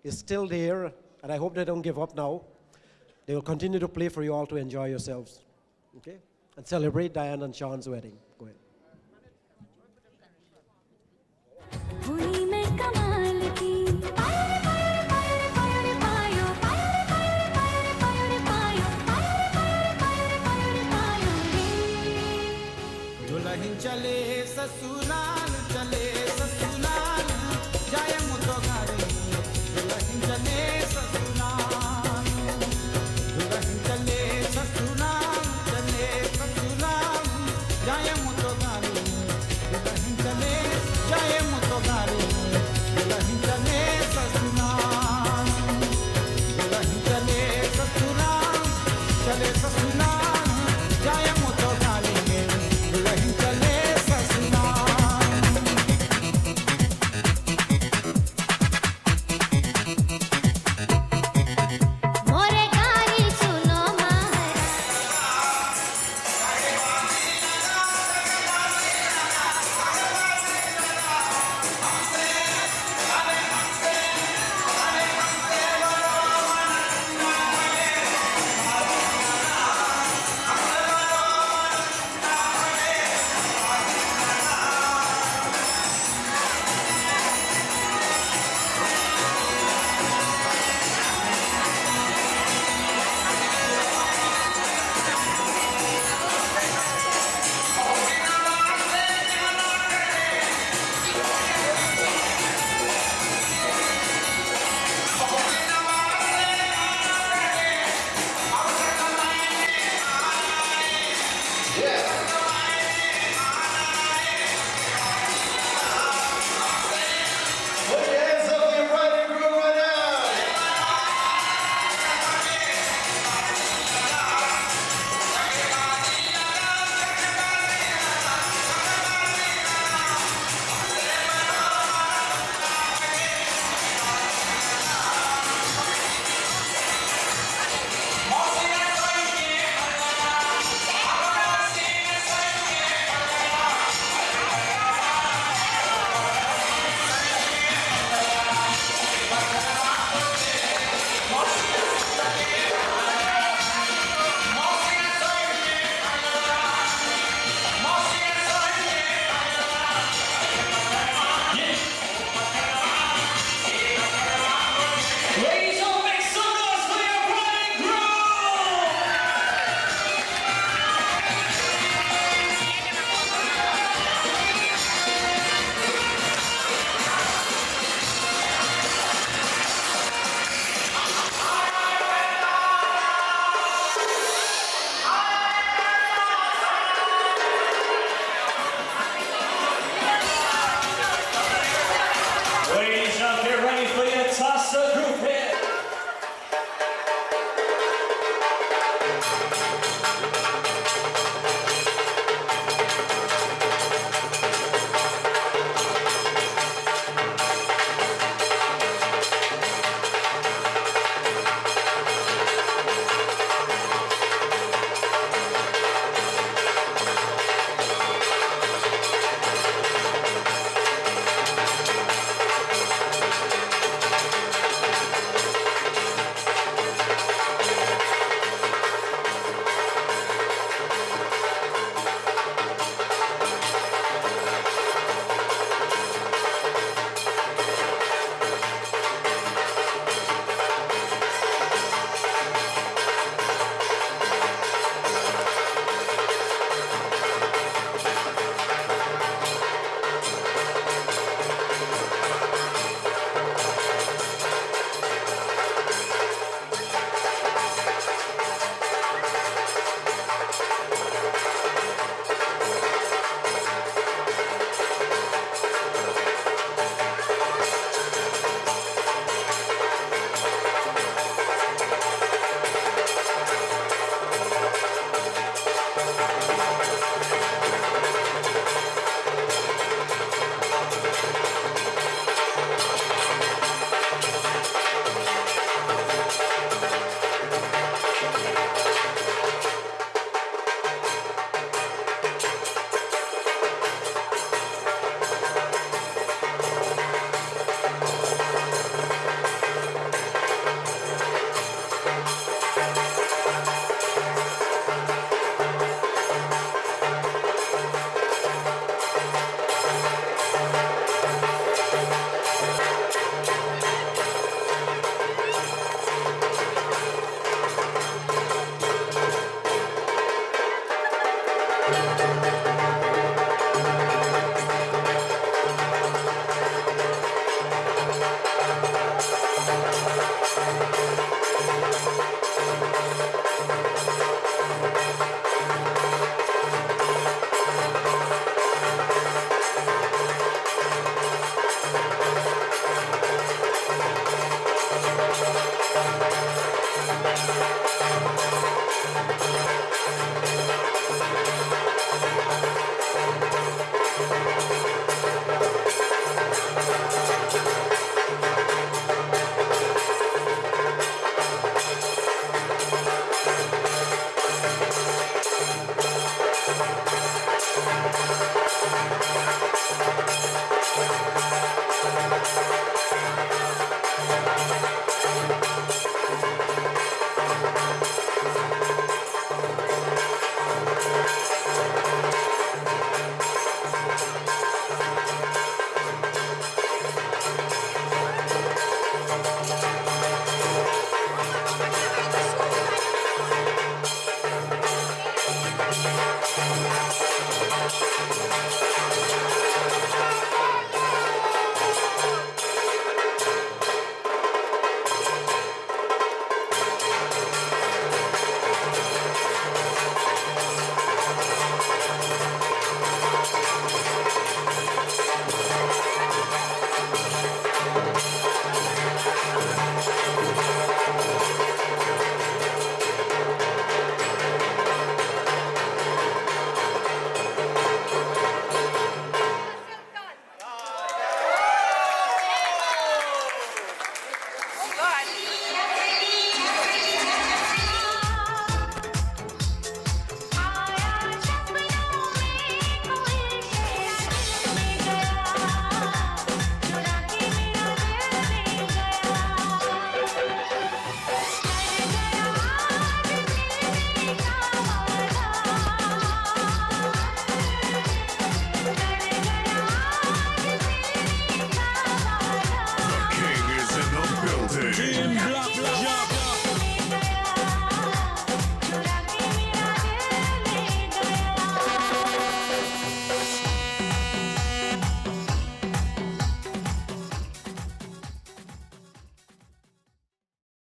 is still there, and I hope they don't give up now. They will continue to play for you all to enjoy yourselves, okay? And celebrate Diane and Shaun's wedding. Go ahead. दुल्हन चले ससुराल चले ससुराल जाय मुतो घरे दुल्हन चले ससुराल दुल्हन चले ससुराल जाय